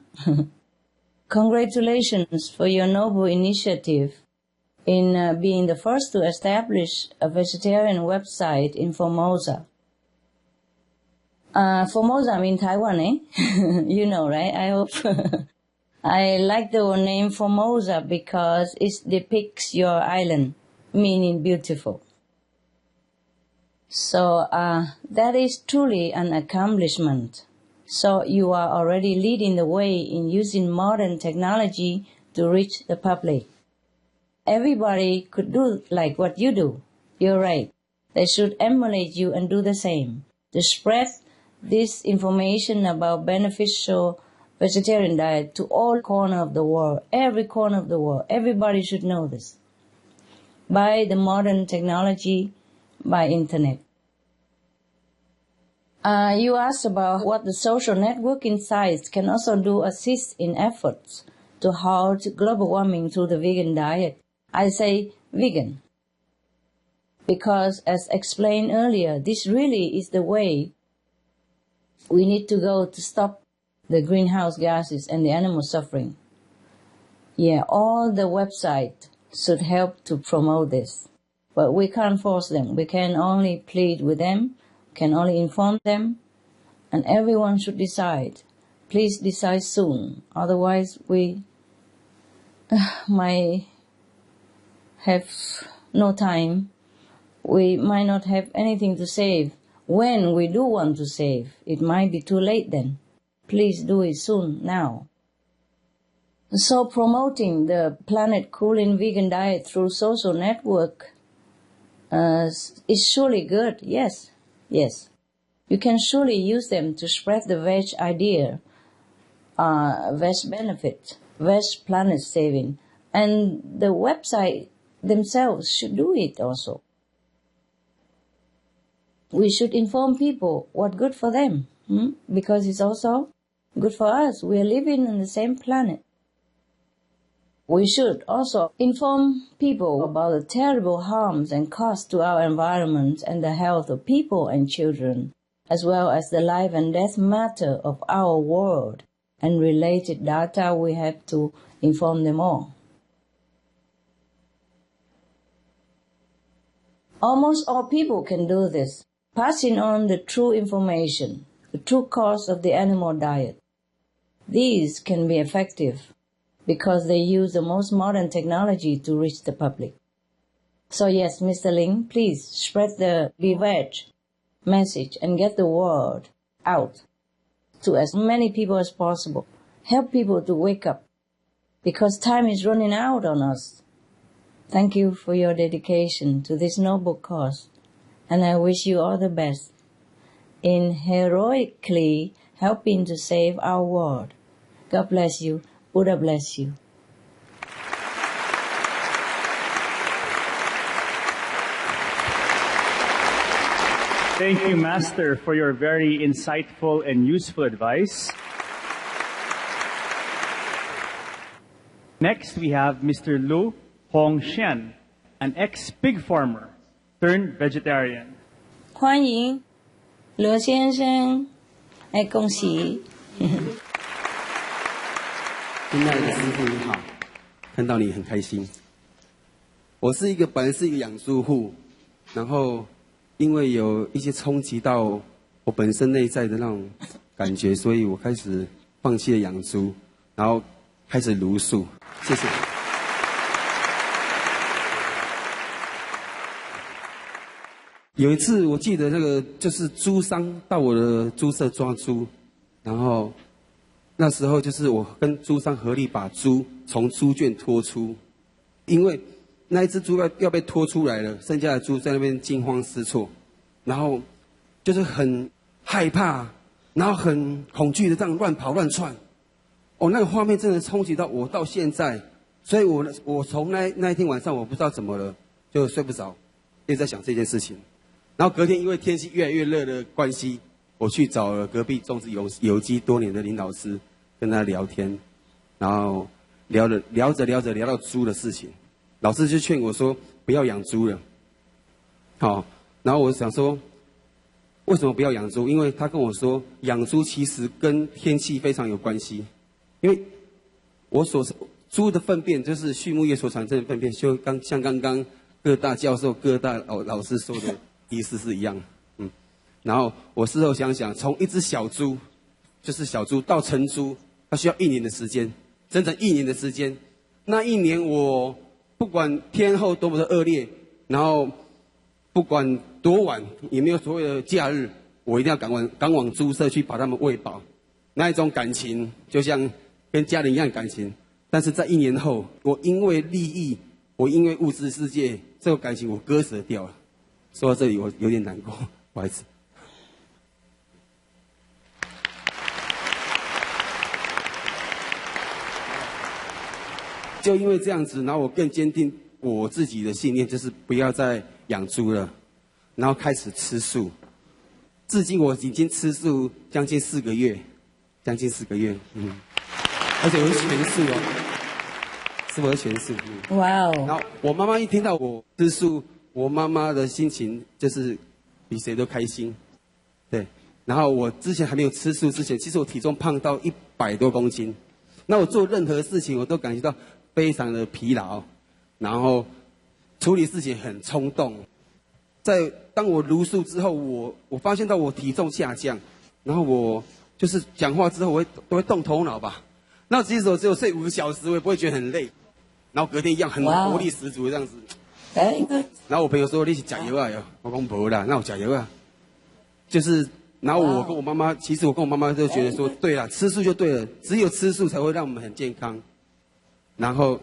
S2: Congratulations for your noble initiative in being the first to establish a vegetarian website in Formosa. Formosa, I mean Taiwan, eh? You know, right? I hope. I like the name Formosa because it depicts your island, meaning beautiful. So that is truly an accomplishment. So you are already leading the way in using modern technology to reach the public. Everybody could do like what you do. You're right. They should emulate you and do the same. To spread this information about beneficial vegetarian diet to all corners of the world, every corner of the world. Everybody should know this. By the modern technology, by internet. You asked about what the social networking sites can also do assist in efforts to halt global warming through the vegan diet. I say vegan. Because as explained earlier, this really is the way we need to go to stop the greenhouse gases and the animal suffering. Yeah, all the websites should help to promote this. But we can't force them. We can only plead with them, can only inform them, and everyone should decide. Please decide soon. Otherwise, we might have no time. We might not have anything to save. When we do want to save, it might be too late then. Please do it soon, now. So promoting the planet cooling vegan diet through social network is surely good, yes. You can surely use them to spread the veg idea, veg benefit, veg planet saving. And the website themselves should do it also. We should inform people what's good for them, because it's also good for us. We are living on the same planet. We should also inform people about the terrible harms and costs to our environment and the health of people and children, as well as the life and death matter of our world and related data. We have to inform them all. Almost all people can do this, passing on the true information, the true cause of the animal diet. These can be effective because they use the most modern technology to reach the public. So yes, Mr. Ling, please spread the Be Veg message and get the word out to as many people as possible. Help people to wake up because time is running out on us. Thank you for your dedication to this noble cause, and I wish you all the best in heroically helping to save our world. God bless you. Buddha bless you.
S4: Thank you, Master, for your very insightful and useful advice. Next, we have Mr. Lu Hongshan, an ex-pig farmer turned vegetarian.
S2: 欢迎罗先生，恭喜！
S17: 亲爱的师傅你好，看到你很开心。我本来是一个养猪户，然后因为有一些冲击到我本身内在的那种感觉，所以我开始放弃了养猪，然后开始茹素。谢谢。有一次我记得那个就是猪商到我的猪舍抓猪，然后那时候就是我跟猪商合力把猪从猪圈拖出，因为那一只猪要被拖出来了，剩下的猪在那边惊慌失措，然后就是很害怕，然后很恐惧的这样乱跑乱窜。那个画面真的冲击到我到现在，所以我从那一天晚上我不知道怎么了，就睡不着，一直在想这件事情。然后隔天因为天气越来越热的关系，我去找了隔壁种植有机多年的林老师，跟他聊天，然后聊着聊到猪的事情。老师就劝我说不要养猪了，然后我想说为什么不要养猪？因为他跟我说养猪其实跟天气非常有关系，因为猪的粪便就是畜牧业所产生的粪便，就像刚刚各大教授、各大老师说的意思是一样。然后我事后想想，从一只小猪，就是小猪到成猪，它需要1年的时间，整整1年的时间。那1年我不管天候多么的恶劣，然后不管多晚，也没有所谓的假日，我一定要赶往猪舍去把它们喂饱。那一种感情就像跟家人一样的感情。但是在1年后，我因为利益，我因为物质世界，这个感情我割舍掉了。说到这里我有点难过，不好意思。就因为这样子，然后我更坚定我自己的信念，就是不要再养猪了，然后开始吃素。至今我已经吃素将近4个月，而且我是全素是我的全素。
S2: 哇哦！
S17: 然后我妈妈一听到我吃素，我妈妈的心情就是比谁都开心。对，然后我之前还没有吃素之前，其实我体重胖到100多公斤，那我做任何事情我都感觉到非常的疲劳，然后处理事情很冲动。当我茹素之后，我发现到我体重下降，然后我就是讲话之后我都会动头脑吧。那其实我只有睡5个小时，我也不会觉得很累，然后隔天一样很活力十足这样子。然后我朋友说你是加油啊，我说没啦，那我加油啊。就是，然后我跟我妈妈，其实我跟我妈妈都觉得说，对啦，吃素就对了，只有吃素才会让我们很健康。然后，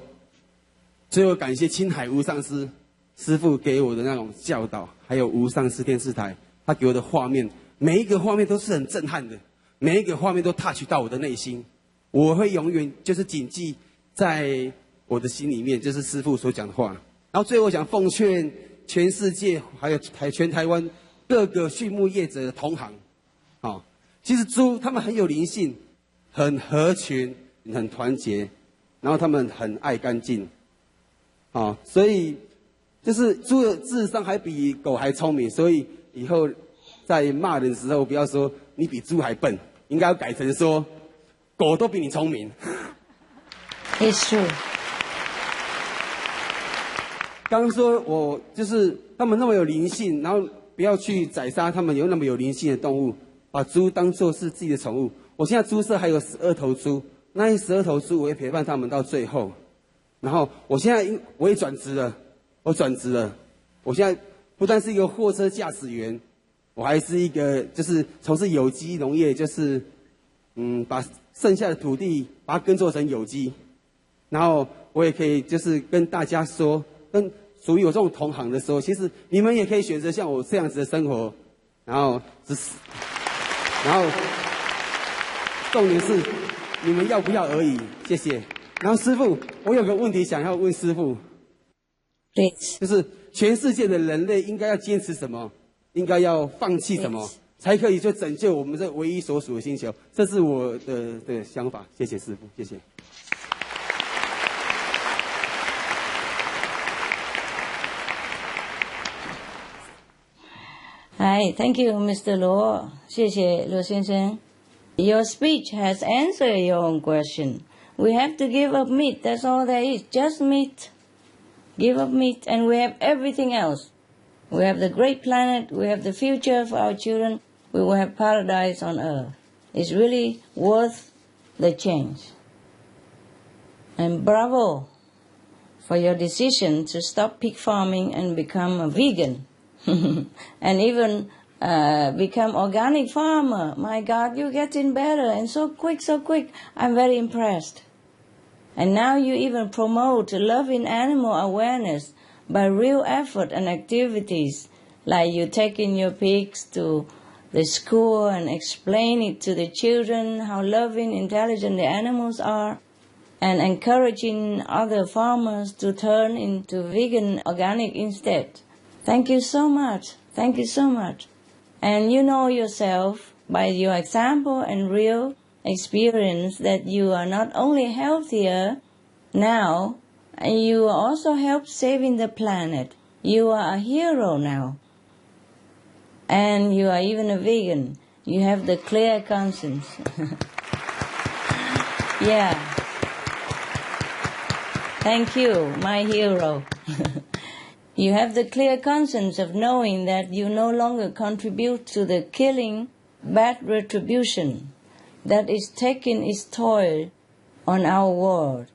S17: 最后感谢青海无上师父给我的那种教导，还有无上师电视台他给我的画面，每一个画面都是很震撼的，每一个画面都 touch 到我的内心。我会永远就是谨记在我的心里面，就是师父所讲的话。然后最后我想奉劝全世界还有全台湾各个畜牧业者的同行，其实猪他们很有灵性，很合群，很团结，然后他们很爱干净，所以就是猪的智商还比狗还聪明，所以以后在骂人的时候不要说你比猪还笨，应该要改成说狗都比你聪明。
S2: It's true。
S17: 刚刚说我就是他们那么有灵性，然后不要去宰杀他们有那么有灵性的动物，把猪当作是自己的宠物。我现在猪舍还有12头猪，那12头猪我会陪伴他们到最后。然后我现在我也转职了，我现在不但是一个货车驾驶员，我还是一个就是从事有机农业，就是把剩下的土地把它耕作成有机。然后我也可以就是跟大家说，跟属于我这种同行的时候，其实你们也可以选择像我这样子的生活，然后重点是你们要不要而已。谢谢。然后师父，我有个问题想要问师父，就是全世界的人类应该要坚持什么？应该要放弃什么，才可以去拯救我们这唯一所属的星球。这是我的想法。谢谢师父，谢谢。
S2: Hi, thank you, Mr. Lo. 谢谢罗先生。Your speech has answered your own question. We have to give up meat. That's all there is. Just meat. Give up meat, and we have everything else. We have the great planet. We have the future for our children. We will have paradise on earth. It's really worth the change. And bravo for your decision to stop pig farming and become a vegan. And even become organic farmer. My God, you're getting better and so quick, so quick. I'm very impressed. And now you even promote loving animal awareness by real effort and activities, like you taking your pigs to the school and explain it to the children how loving, intelligent the animals are, and encouraging other farmers to turn into vegan organic instead. Thank you so much. Thank you so much. And you know yourself by your example and real experience that you are not only healthier now, you also help saving the planet. You are a hero now. And you are even a vegan. You have the clear conscience. Yeah. Thank you, my hero. You have the clear conscience of knowing that you no longer contribute to the killing, bad retribution that is taking its toll on our world.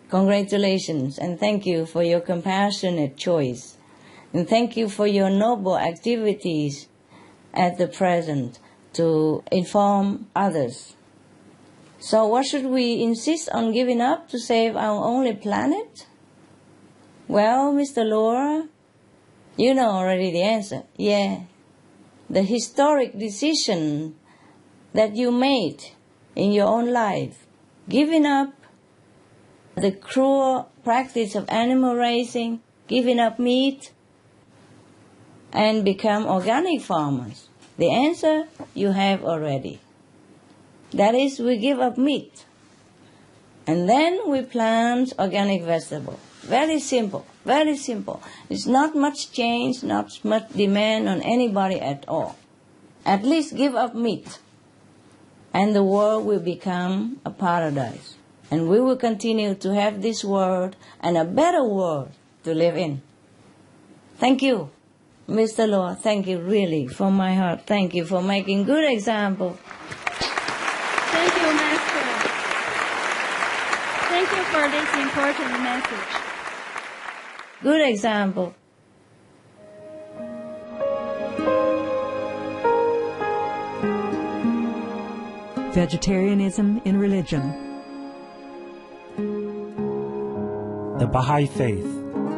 S2: Congratulations, and thank you for your compassionate choice. And thank you for your noble activities at the present to inform others. So what should we insist on giving up to save our only planet? Well, Mr. Laura, you know already the answer. Yeah. The historic decision that you made in your own life, giving up the cruel practice of animal raising, giving up meat, and become organic farmers. The answer you have already. That is, we give up meat, and then we plant organic vegetable. Very simple, very simple. It's not much change, not much demand on anybody at all. At least give up meat, and the world will become a paradise. And we will continue to have this world and a better world to live in. Thank you, Mr. Lord. Thank you really from my heart. Thank you for making good example.
S1: Thank you, Master. Thank you for this important message.
S2: Good example.
S5: Vegetarianism in religion.
S8: The Baha'i Faith.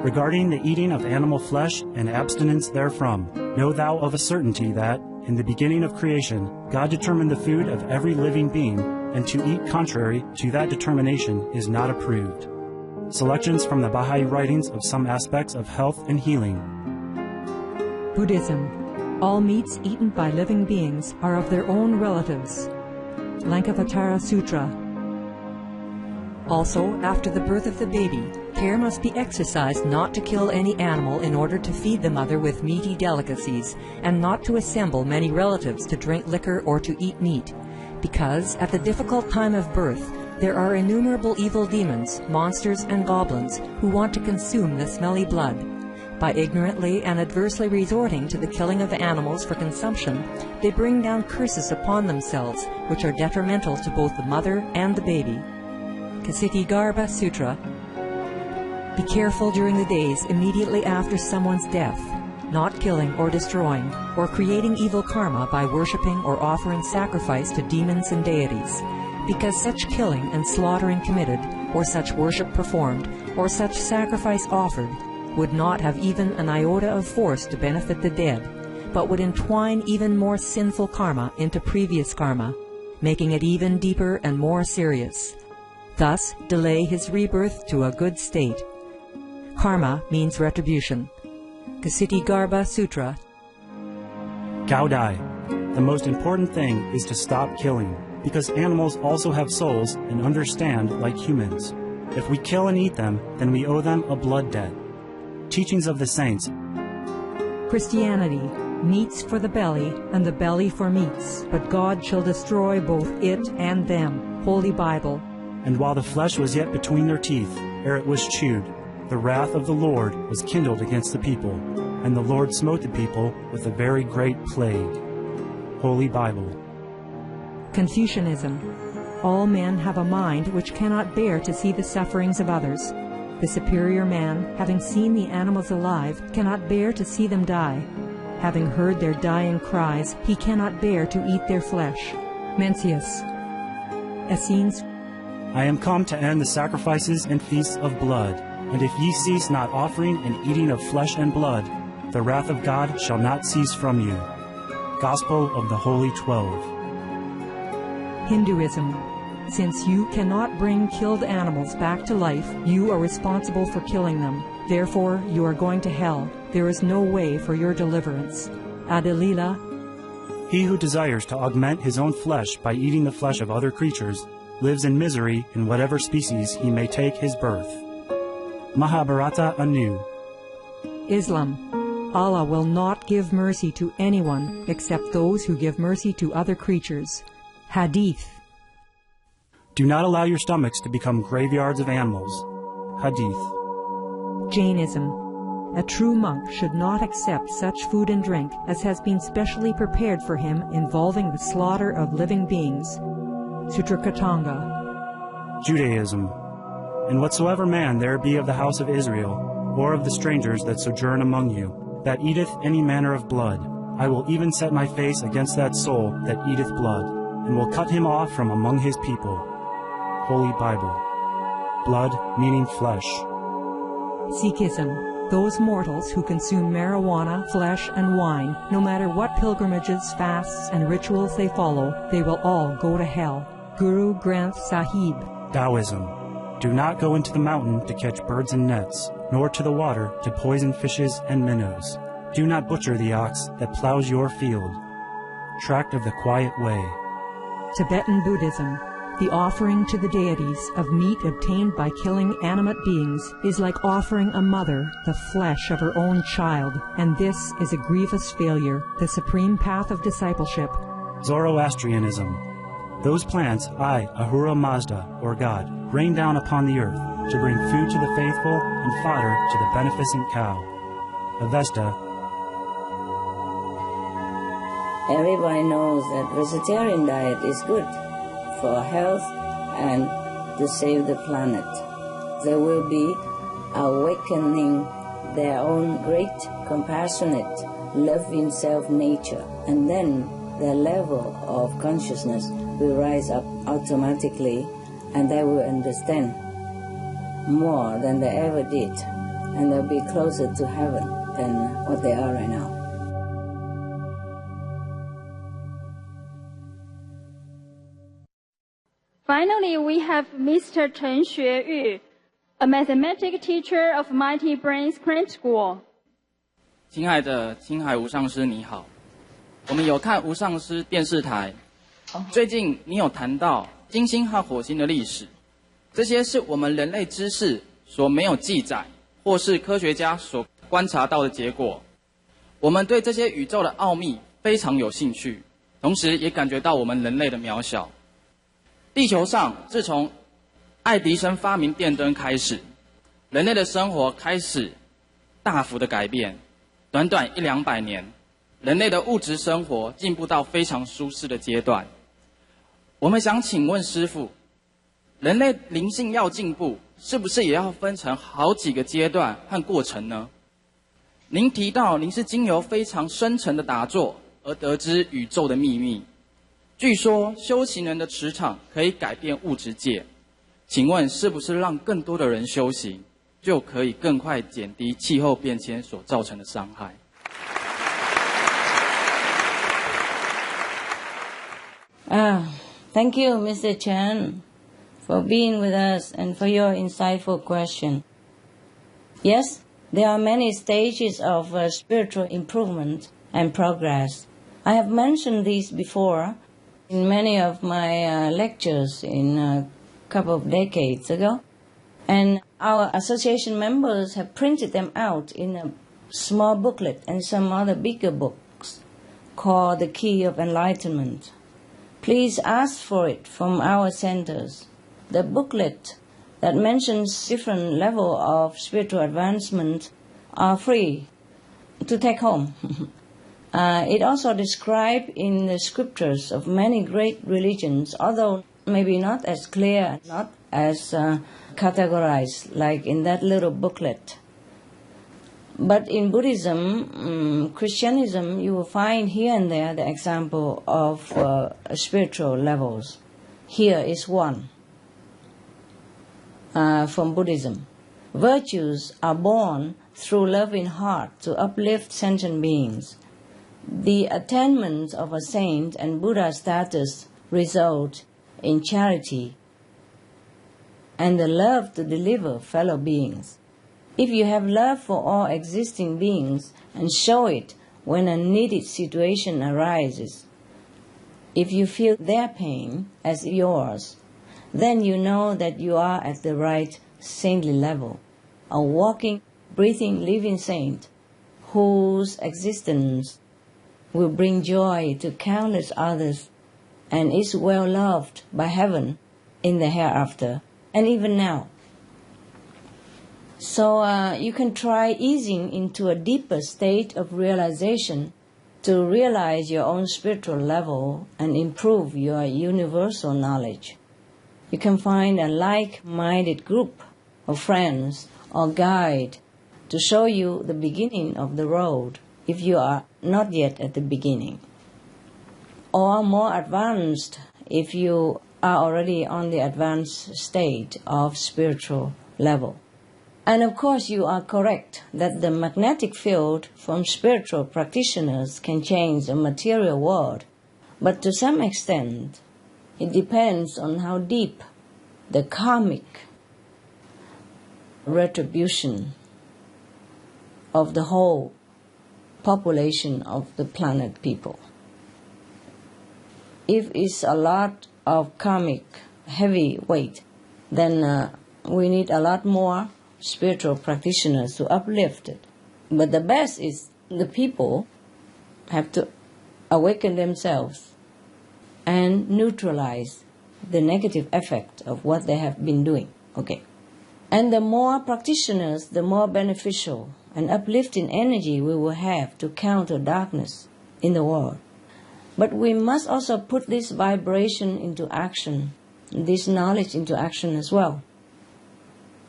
S8: Regarding the eating of animal flesh and abstinence therefrom, know thou of a certainty that, in the beginning of creation, God determined the food of every living being, and to eat contrary to that determination is not approved. Selections from the Baha'i writings of some aspects of health and healing.
S5: Buddhism. All meats eaten by living beings are of their own relatives. Lankavatara Sutra. Also, after the birth of the baby, care must be exercised not to kill any animal in order to feed the mother with meaty delicacies, and not to assemble many relatives to drink liquor or to eat meat, because at the difficult time of birth, there are innumerable evil demons, monsters, and goblins who want to consume the smelly blood. By ignorantly and adversely resorting to the killing of animals for consumption, they bring down curses upon themselves, which are detrimental to both the mother and the baby. Ksitigarbha Sutra. Be careful during the days immediately after someone's death, not killing or destroying, or creating evil karma by worshipping or offering sacrifice to demons and deities, because such killing and slaughtering committed, or such worship performed, or such sacrifice offered, would not have even an iota of force to benefit the dead, but would entwine even more sinful karma into previous karma, making it even deeper and more serious. Thus, delay his rebirth to a good state. Karma means retribution. Ksitigarbha Sutra.
S8: Gao Dai. The most important thing is to stop killing, because animals also have souls and understand like humans. If we kill and eat them, then we owe them a blood debt. Teachings of the Saints.
S5: Christianity, meats for the belly, and the belly for meats, but God shall destroy both it and them. Holy Bible.
S8: And while the flesh was yet between their teeth, ere it was chewed, the wrath of the Lord was kindled against the people, and the Lord smote the people with a very great plague. Holy Bible.
S5: Confucianism. All men have a mind which cannot bear to see the sufferings of others. The superior man, having seen the animals alive, cannot bear to see them die. Having heard their dying cries, he cannot bear to eat their flesh. Mencius. Essenes.
S8: I am come to end the sacrifices and feasts of blood, and if ye cease not offering and eating of flesh and blood, the wrath of God shall not cease from you. Gospel of the Holy 12.
S5: Hinduism. Since you cannot bring killed animals back to life, you are responsible for killing them. Therefore, you are going to hell. There is no way for your deliverance. Adelila.
S8: He who desires to augment his own flesh by eating the flesh of other creatures lives in misery in whatever species he may take his birth. Mahabharata anew.
S5: Islam. Allah will not give mercy to anyone except those who give mercy to other creatures. Hadith.
S8: Do not allow your stomachs to become graveyards of animals. Hadith.
S5: Jainism. A true monk should not accept such food and drink as has been specially prepared for him involving the slaughter of living beings. Sutrakatanga.
S8: Judaism. And whatsoever man there be of the house of Israel, or of the strangers that sojourn among you, that eateth any manner of blood, I will even set my face against that soul that eateth blood, and will cut him off from among his people. Holy Bible. Blood meaning flesh.
S5: Sikhism. Those mortals who consume marijuana, flesh, and wine, no matter what pilgrimages, fasts, and rituals they follow, they will all go to hell. Guru Granth Sahib.
S8: Taoism. Do not go into the mountain to catch birds and nets, nor to the water to poison fishes and minnows. Do not butcher the ox that plows your field. Tract of the Quiet Way.
S5: Tibetan Buddhism. The offering to the deities of meat obtained by killing animate beings is like offering a mother the flesh of her own child, and this is a grievous failure, the supreme path of discipleship.
S8: Zoroastrianism. Those plants I, Ahura Mazda, or God, rain down upon the earth to bring food to the faithful and fodder to the beneficent cow. Avesta.
S2: Everybody knows that vegetarian diet is good for health and to save the planet. They will be awakening their own great, compassionate, loving self-nature, and then their level of consciousness will rise up automatically, and they will understand more than they ever did, and they'll be closer to heaven than what they are right now.
S1: Finally, we have Mr. Chen Xueyu, a mathematics teacher of Mighty Brains Cram School.
S18: 亲爱的青海吴上师你好，我们有看吴上师电视台，最近你有谈到金星和火星的历史，这些是我们人类知识所没有记载，或是科学家所观察到的结果。我们对这些宇宙的奥秘非常有兴趣，同时也感觉到我们人类的渺小。地球上自从爱迪生发明电灯开始，人类的生活开始大幅的改变。短短100-200年，人类的物质生活进步到非常舒适的阶段。我们想请问师父，人类灵性要进步，是不是也要分成好几个阶段和过程呢？您提到您是经由非常深沉的打坐而得知宇宙的秘密。据说修行人的磁场可以改变物质界，请问是不是让更多的人修行，就可以更快减低气候变迁所造成的伤害？
S2: Thank you, Mr. Chen, for being with us and for your insightful question. Yes, there are many stages of spiritual improvement and progress. I have mentioned these before in many of my lectures in a couple of decades ago. And our association members have printed them out in a small booklet and some other bigger books called The Key of Enlightenment. Please ask for it from our centers. The booklet that mentions different level of spiritual advancement are free to take home. It also describes in the scriptures of many great religions, although maybe not as clear, not as categorized like in that little booklet. But in Buddhism, Christianism, you will find here and there the example of spiritual levels. Here is one from Buddhism. Virtues are born through love in heart to uplift sentient beings. The attainment of a saint and Buddha status result in charity and the love to deliver fellow beings. If you have love for all existing beings and show it when a needed situation arises, if you feel their pain as yours, then you know that you are at the right saintly level, a walking, breathing, living saint whose existence will bring joy to countless others and is well loved by heaven in the hereafter and even now. So you can try easing into a deeper state of realization to realize your own spiritual level and improve your universal knowledge. You can find a like-minded group of friends or guide to show you the beginning of the road if you are not yet at the beginning, or more advanced if you are already on the advanced state of spiritual level. And of course you are correct that the magnetic field from spiritual practitioners can change the material world, but to some extent it depends on how deep the karmic retribution of the whole population of the planet people. If it's a lot of karmic heavy weight, then we need a lot more spiritual practitioners to uplift it. But the best is the people have to awaken themselves and neutralize the negative effect of what they have been doing. Okay. And the more practitioners, the more beneficial and uplifting energy we will have to counter darkness in the world. But we must also put this vibration into action, this knowledge into action as well.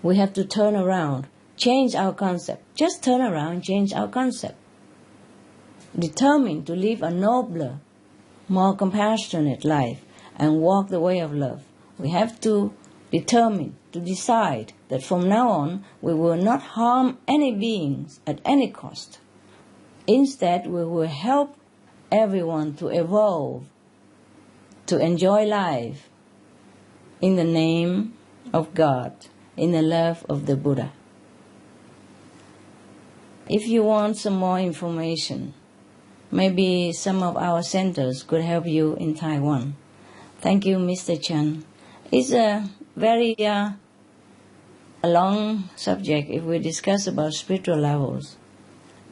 S2: We have to turn around, change our concept. Just turn around, change our concept. Determined to live a nobler, more compassionate life and walk the way of love. We have to determine, to decide that from now on we will not harm any beings at any cost. Instead, we will help everyone to evolve, to enjoy life in the name of God, in the love of the Buddha. If you want some more information, maybe some of our centers could help you in Taiwan. Thank you, Mr. Chen. It's a very long subject if we discuss about spiritual levels.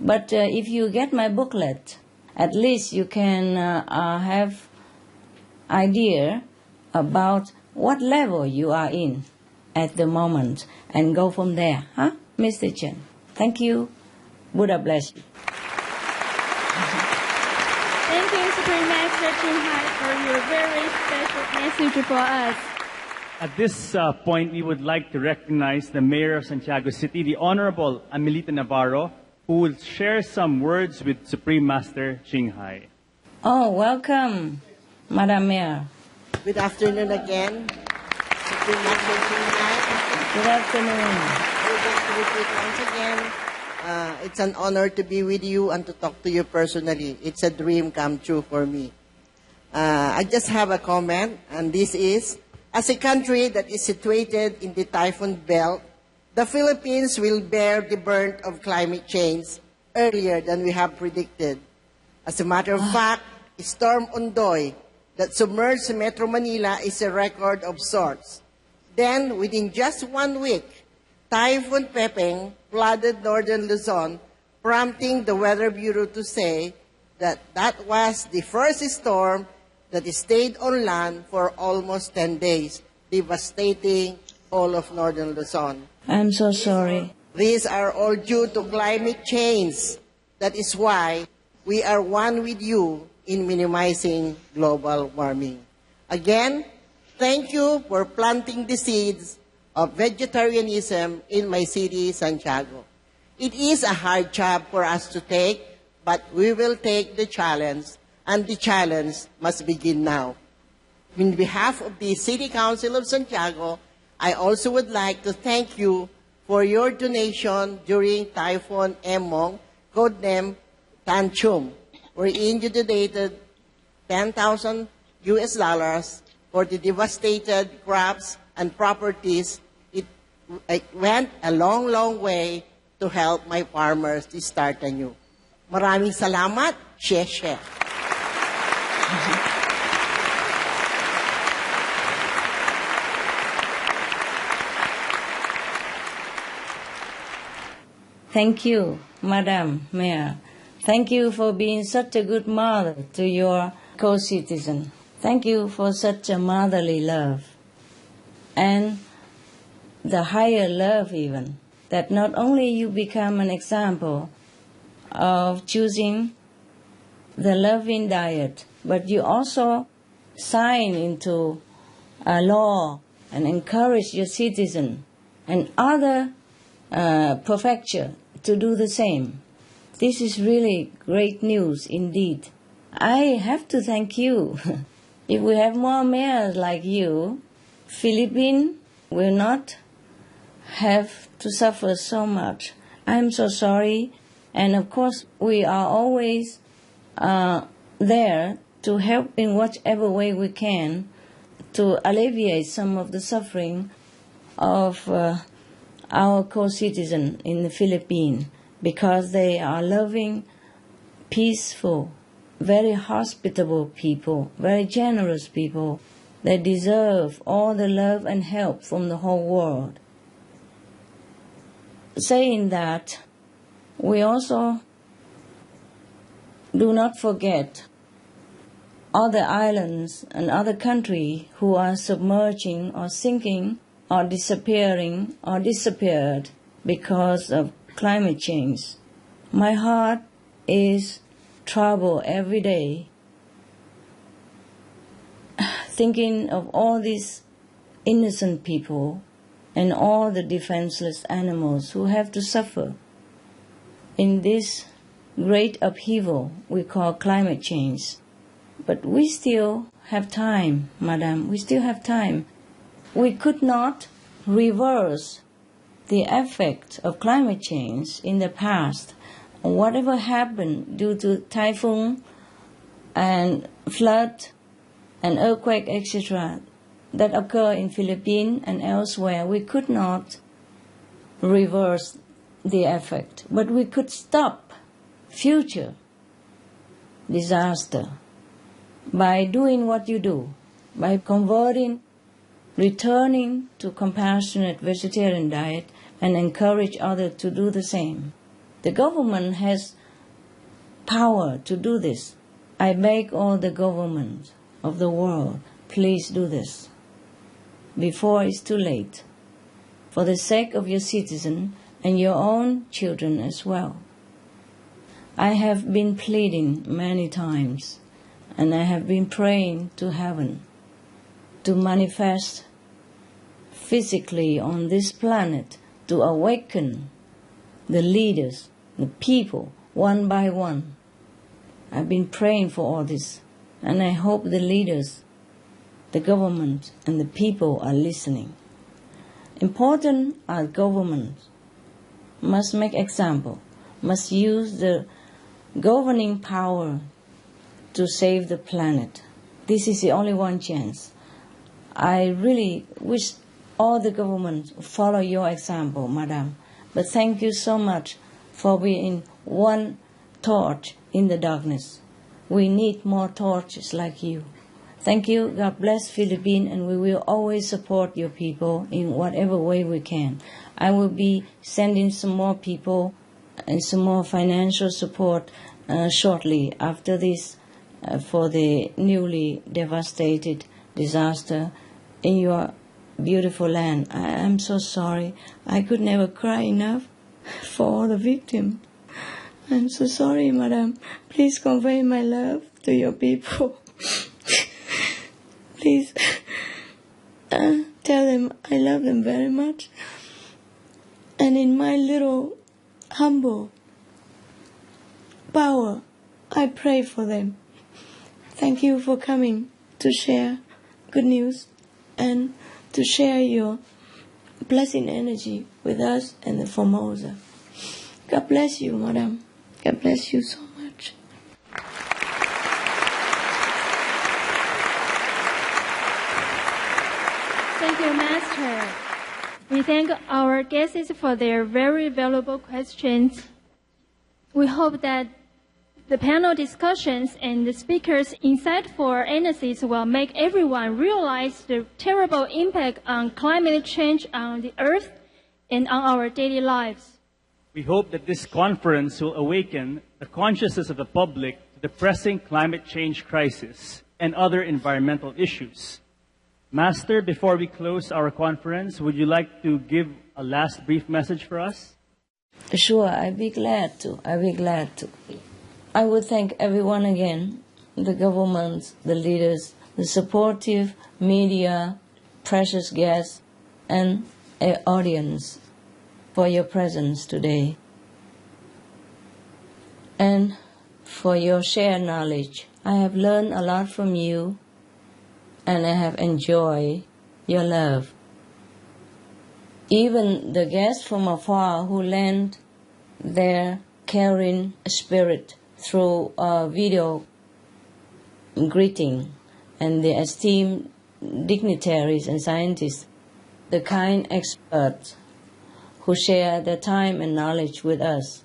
S2: But if you get my booklet, at least you can have idea about what level you are in at the moment and go from there. Huh, Mr. Chen? Thank you. Buddha bless you.
S1: Thank you, Supreme Master Ching Hai, for your very special message for us.
S4: At this point, we would like to recognize the Mayor of Santiago City, the Honorable Amelita Navarro, who will share some words with Supreme Master Ching Hai.
S2: Oh, welcome, Madam Mayor.
S19: Good afternoon again, Supreme Master Ching Hai.
S2: Good afternoon.
S19: We're going to repeat once again. It's an honor to be with you and to talk to you personally. It's a dream come true for me. I just have a comment, and this is, as a country that is situated in the typhoon belt, the Philippines will bear the brunt of climate change earlier than we have predicted. As a matter of fact, Storm Ondoy that submerged Metro Manila is a record of sorts. Then, within just 1 week, Typhoon Pepeng flooded northern Luzon, prompting the Weather Bureau to say that that was the first storm that stayed on land for almost 10 days, devastating all of northern Luzon.
S2: I'm so sorry.
S19: These are all due to climate change. That is why we are one with you in minimizing global warming. Again, thank you for planting the seeds of vegetarianism in my city, Santiago. It is a hard job for us to take, but we will take the challenge, and the challenge must begin now. On behalf of the City Council of Santiago, I also would like to thank you for your donation during Typhoon Emong, codenamed Tanchum, wherein you donated $10,000 for the devastated crops and properties. It went a long, long way to help my farmers to start anew. Maraming salamat. Sheshe.
S2: Thank you, Madam Mayor. Thank you for being such a good mother to your co-citizen. Thank you for such a motherly love. And the higher love even, that not only you become an example of choosing the loving diet, but you also sign into a law and encourage your citizen and other prefecture to do the same. This is really great news indeed. I have to thank you. If we have more mayors like you, Philippines will not have to suffer so much. I'm so sorry. And of course, we are always there to help in whatever way we can to alleviate some of the suffering of our co-citizens in the Philippines, because they are loving, peaceful, very hospitable people, very generous people. They deserve all the love and help from the whole world. Saying that, we also do not forget other islands and other countries who are submerging or sinking or disappearing or disappeared because of climate change. My heart is troubled every day thinking of all these innocent people and all the defenseless animals who have to suffer in this great upheaval we call climate change. But we still have time, Madam, we still have time. We could not reverse the effect of climate change in the past. Whatever happened due to typhoon and flood and earthquake, etc., that occur in Philippines and elsewhere, we could not reverse the effect. But we could stop future disaster by doing what you do, by converting, returning to compassionate vegetarian diet and encourage others to do the same. The government has power to do this. I beg all the governments of the world, please do this before it's too late, for the sake of your citizens and your own children as well. I have been pleading many times, and I have been praying to heaven to manifest physically on this planet, to awaken the leaders, the people, one by one. I've been praying for all this, and I hope the leaders, the government, and the people are listening. Important are governments must make example, must use the governing power to save the planet. This is the only one chance. I really wish all the governments follow your example, Madam. But thank you so much for being one torch in the darkness. We need more torches like you. Thank you. God bless Philippines, and we will always support your people in whatever way we can. I will be sending some more people and some more financial support shortly after this for the newly devastated disaster in your beautiful land. I am so sorry. I could never cry enough for all the victims. I'm so sorry, madam. Please convey my love to your people. Please tell them I love them very much. And in my little humble power, I pray for them. Thank you for coming to share good news and to share your blessing energy with us and the Formosa. God bless you, madam. God bless you so much.
S1: Thank you, Master. We thank our guests for their very valuable questions. We hope that the panel discussions and the speakers' insightful analysis will make everyone realize the terrible impact on climate change on the Earth and on our daily lives.
S4: We hope that this conference will awaken the consciousness of the public to the pressing climate change crisis and other environmental issues. Master, before we close our conference, would you like to give a last brief message for us?
S2: Sure, I'd be glad to. I would thank everyone again, the governments, the leaders, the supportive media, precious guests, and audience for your presence today and for your shared knowledge. I have learned a lot from you, and I have enjoyed your love. Even the guests from afar who lent their caring spirit through a video greeting, and the esteemed dignitaries and scientists, the kind experts who share their time and knowledge with us.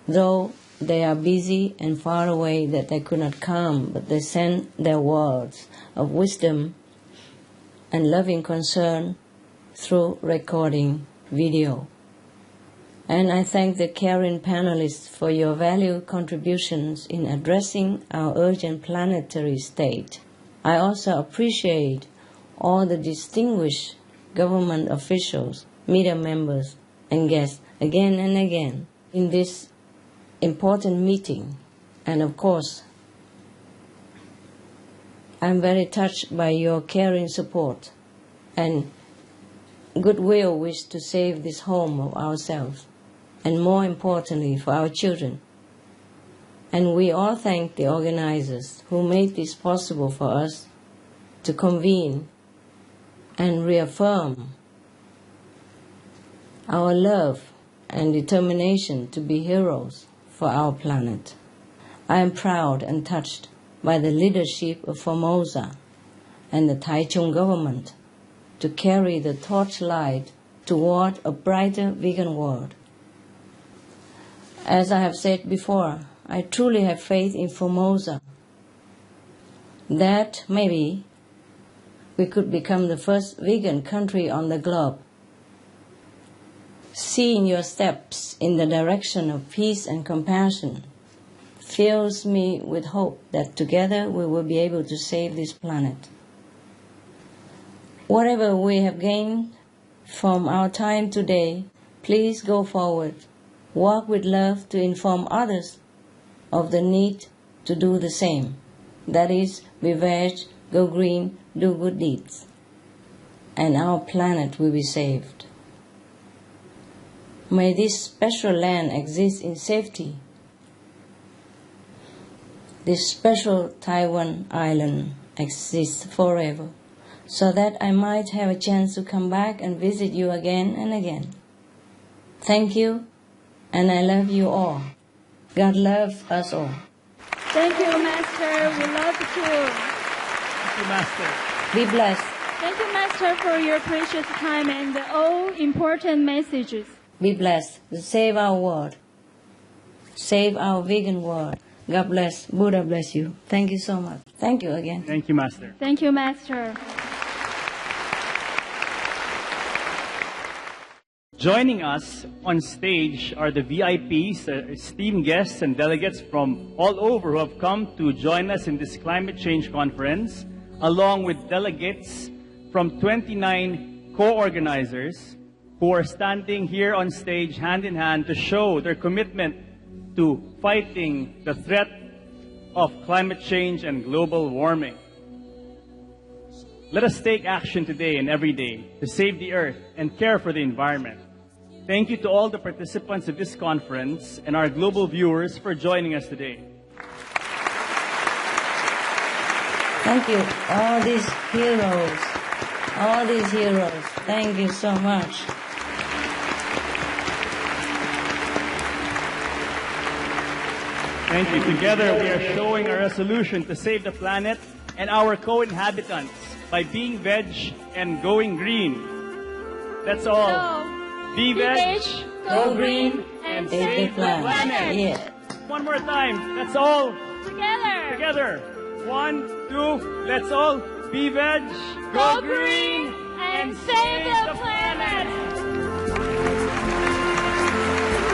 S2: Though they are busy and far away that they could not come, but they send their words of wisdom and loving concern through recording video. And I thank the caring panelists for your valued contributions in addressing our urgent planetary state. I also appreciate all the distinguished government officials, media members, and guests again and again in this important meeting. And of course, I'm very touched by your caring support and goodwill wish to save this home of ourselves, and more importantly, for our children. And we all thank the organizers who made this possible for us to convene and reaffirm our love and determination to be heroes for our planet. I am proud and touched by the leadership of Formosa and the Taichung government to carry the torchlight toward a brighter vegan world. As I have said before, I truly have faith in Formosa that maybe we could become the first vegan country on the globe. Seeing your steps in the direction of peace and compassion fills me with hope that together we will be able to save this planet. Whatever we have gained from our time today, please go forward. Work with love to inform others of the need to do the same. That is, be veg, go green, do good deeds. And our planet will be saved. May this special land exist in safety. This special Taiwan island exists forever, so that I might have a chance to come back and visit you again and again. Thank you, and I love you all. God loves us all.
S1: Thank you, Master. We love you.
S4: Thank you, Master.
S2: Be blessed.
S1: Thank you, Master, for your precious time and all important messages.
S2: Be blessed. Save our world. Save our vegan world. God bless. Buddha bless you. Thank you so much. Thank you again.
S4: Thank you, Master.
S1: Thank you, Master.
S4: Joining us on stage are the VIPs, esteemed guests and delegates from all over who have come to join us in this climate change conference, along with delegates from 29 co-organizers who are standing here on stage hand in hand to show their commitment to fighting the threat of climate change and global warming. Let us take action today and every day to save the earth and care for the environment. Thank you to all the participants of this conference and our global viewers for joining us today.
S2: Thank you, all these heroes. Thank you so much.
S4: Thank you. Together we are showing our resolution to save the planet and our co-inhabitants by being veg and going green. That's all.
S1: So,
S4: be veg,
S2: go green,
S4: and
S2: save the planet. Yeah.
S4: One more time. That's all.
S1: Together.
S4: 1, 2, let's all be veg,
S1: go green, and save the planet.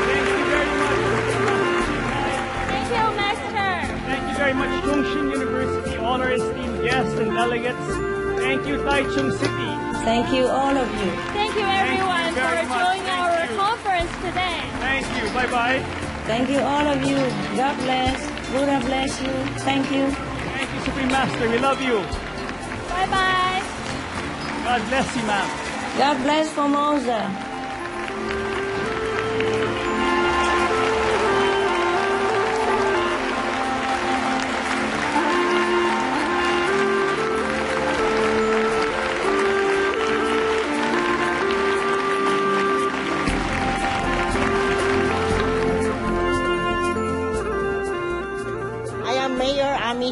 S4: Thank you very much.
S1: Thank you, Master.
S4: Thank you very much, Chongqing University, all our esteemed guests and delegates. Thank you, Taichung City.
S2: Thank you, all of you.
S1: Thank you, everyone, for joining our conference today.
S4: Thank you. Bye-bye.
S2: Thank you, all of you. God bless. Buddha bless you. Thank you.
S4: Thank you, Supreme Master. We love you.
S1: Bye-bye.
S4: God bless you, ma'am.
S2: God bless Formosa.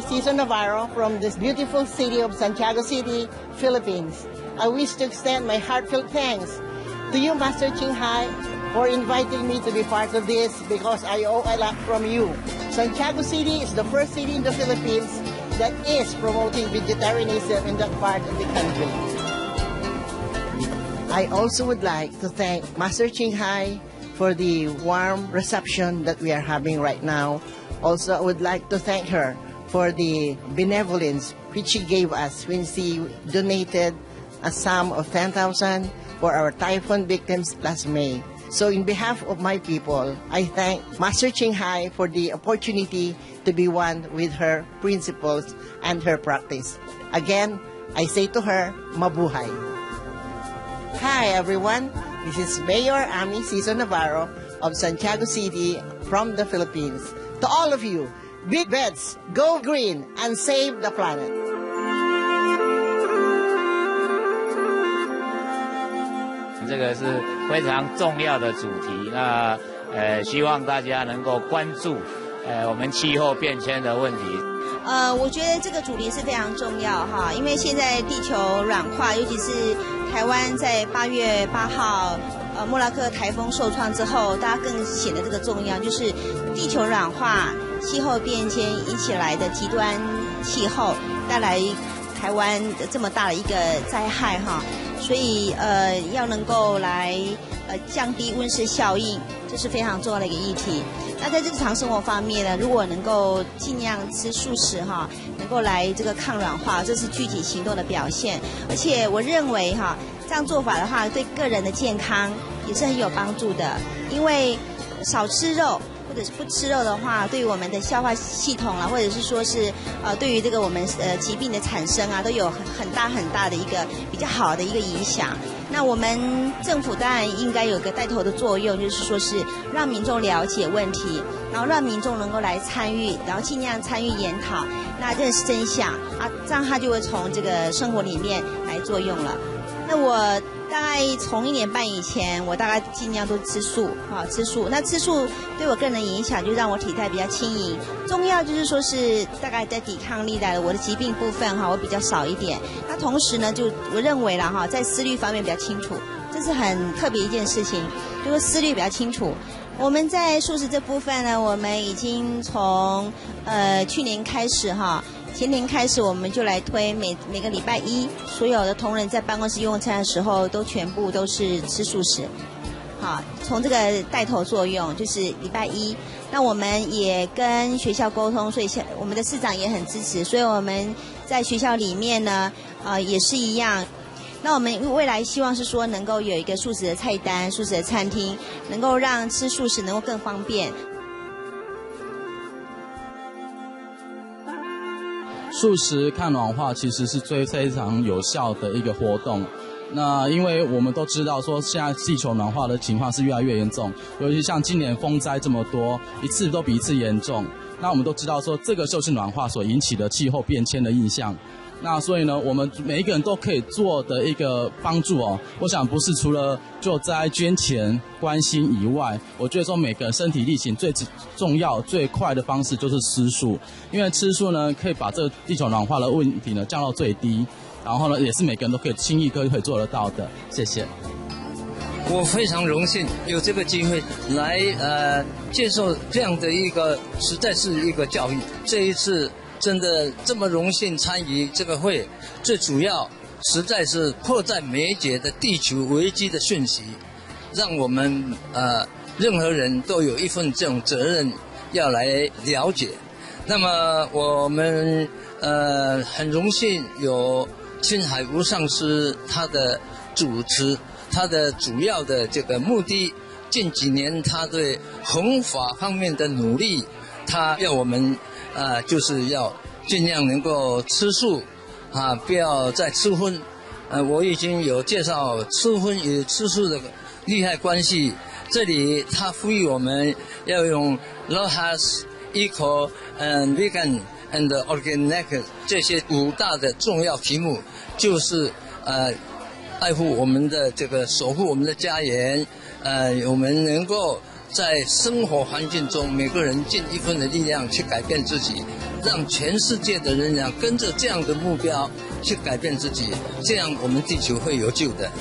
S19: Cesar Navarro from this beautiful city of Santiago City, Philippines. I wish to extend my heartfelt thanks to you, Master Ching Hai, for inviting me to be part of this because I owe a lot from you. Santiago City is the first city in the Philippines that is promoting vegetarianism in that part of the country. I also would like to thank Master Ching Hai for the warm reception that we are having right now. Also, I would like to thank her for the benevolence which she gave us when she donated a sum of 10,000 for our typhoon victims last May. So in behalf of my people, I thank Master Ching Hai for the opportunity to be one with her principles and her practice. Again, I say to her, Mabuhay. Hi everyone, this is Mayor Ami Cesar Navarro of Santiago City from the Philippines. To all of you, big bets, go green, and save the planet.
S20: 这个是非常重要的主题，那希望大家能够关注我们气候变迁的问题。
S21: 我觉得这个主题是非常重要哈，因为现在地球软化，尤其是台湾在8月8号莫拉克台风受创之后，大家更显得这个重要，就是地球软化、气候变迁引起来的极端气候带来台湾这么大的一个灾害哈，所以要能够来降低温室效应，这是非常重要的一个议题。那在日常生活方面呢，如果能够尽量吃素食哈，能够来这个抗软化，这是具体行动的表现。而且我认为哈，这样做法的话，对个人的健康也是很有帮助的，因为少吃肉或者是不吃肉的话，对于我们的消化系统啦，或者是说是对于这个我们疾病的产生啊，都有很大的一个比较好的一个影响。那我们政府当然应该有个带头的作用，就是说是让民众了解问题，然后让民众能够来参与，然后尽量参与研讨，那认识真相啊，这样他就会从这个生活里面来作用了。那我大概从1年半以前，我大概尽量都吃素啊，吃素。那吃素对我个人的影响，就让我体态比较轻盈。重要就是说是大概在抵抗力的我的疾病部分哈，我比较少一点。那同时呢，就我认为啦哈，在思虑方面比较清楚，这是很特别一件事情，就是思虑比较清楚。我们在素食这部分呢，我们已经从去年开始哈，前年开始我们就来推每个礼拜一，所有的同仁在办公室用餐的时候都全部都是吃素食。好，从这个带头作用，就是礼拜一。那我们也跟学校沟通，所以我们的市长也很支持，所以我们在学校里面呢，也是一样。那我们未来希望是说能够有一个素食的菜单、素食的餐厅，能够让吃素食能够更方便。
S16: 素食抗暖化其实是非常有效的一个活动。那因为我们都知道说现在地球暖化的情况是越来越严重，尤其像今年风灾这么多，一次都比一次严重。那我们都知道说这个就是暖化所引起的气候变迁的印象。那所以呢，我们每一个人都可以做的一个帮助哦，我想不是除了救灾捐钱关心以外，我觉得说每个人身体力行最重要最快的方式就是吃素，因为吃素呢可以把这个地球暖化的问题呢降到最低。然后呢，也是每个人都可以轻易可以做得到的。谢谢。
S3: 我非常荣幸有这个机会来接受这样的一个，实在是一个教育。这一次真的这么荣幸参与这个会，最主要实在是迫在眉睫的地球危机的讯息，让我们任何人都有一份这种责任要来了解。那么我们很荣幸有青海无上师他的主持，他的主要的这个目的，近几年他对弘法方面的努力，他要我们就是要尽量能够吃素不要再吃荤。我已经有介绍吃荤与吃素的利害关系，这里他呼吁我们要用 L.O.V.E Eco and Vegan and Organic 这些5大的重要题目，就是爱护我们的这个守护我们的家园，我们能够在生活环境中每个人尽一份的力量去改变自己，让全世界的人跟着这样的目标去改变自己，这样我们地球会有救的。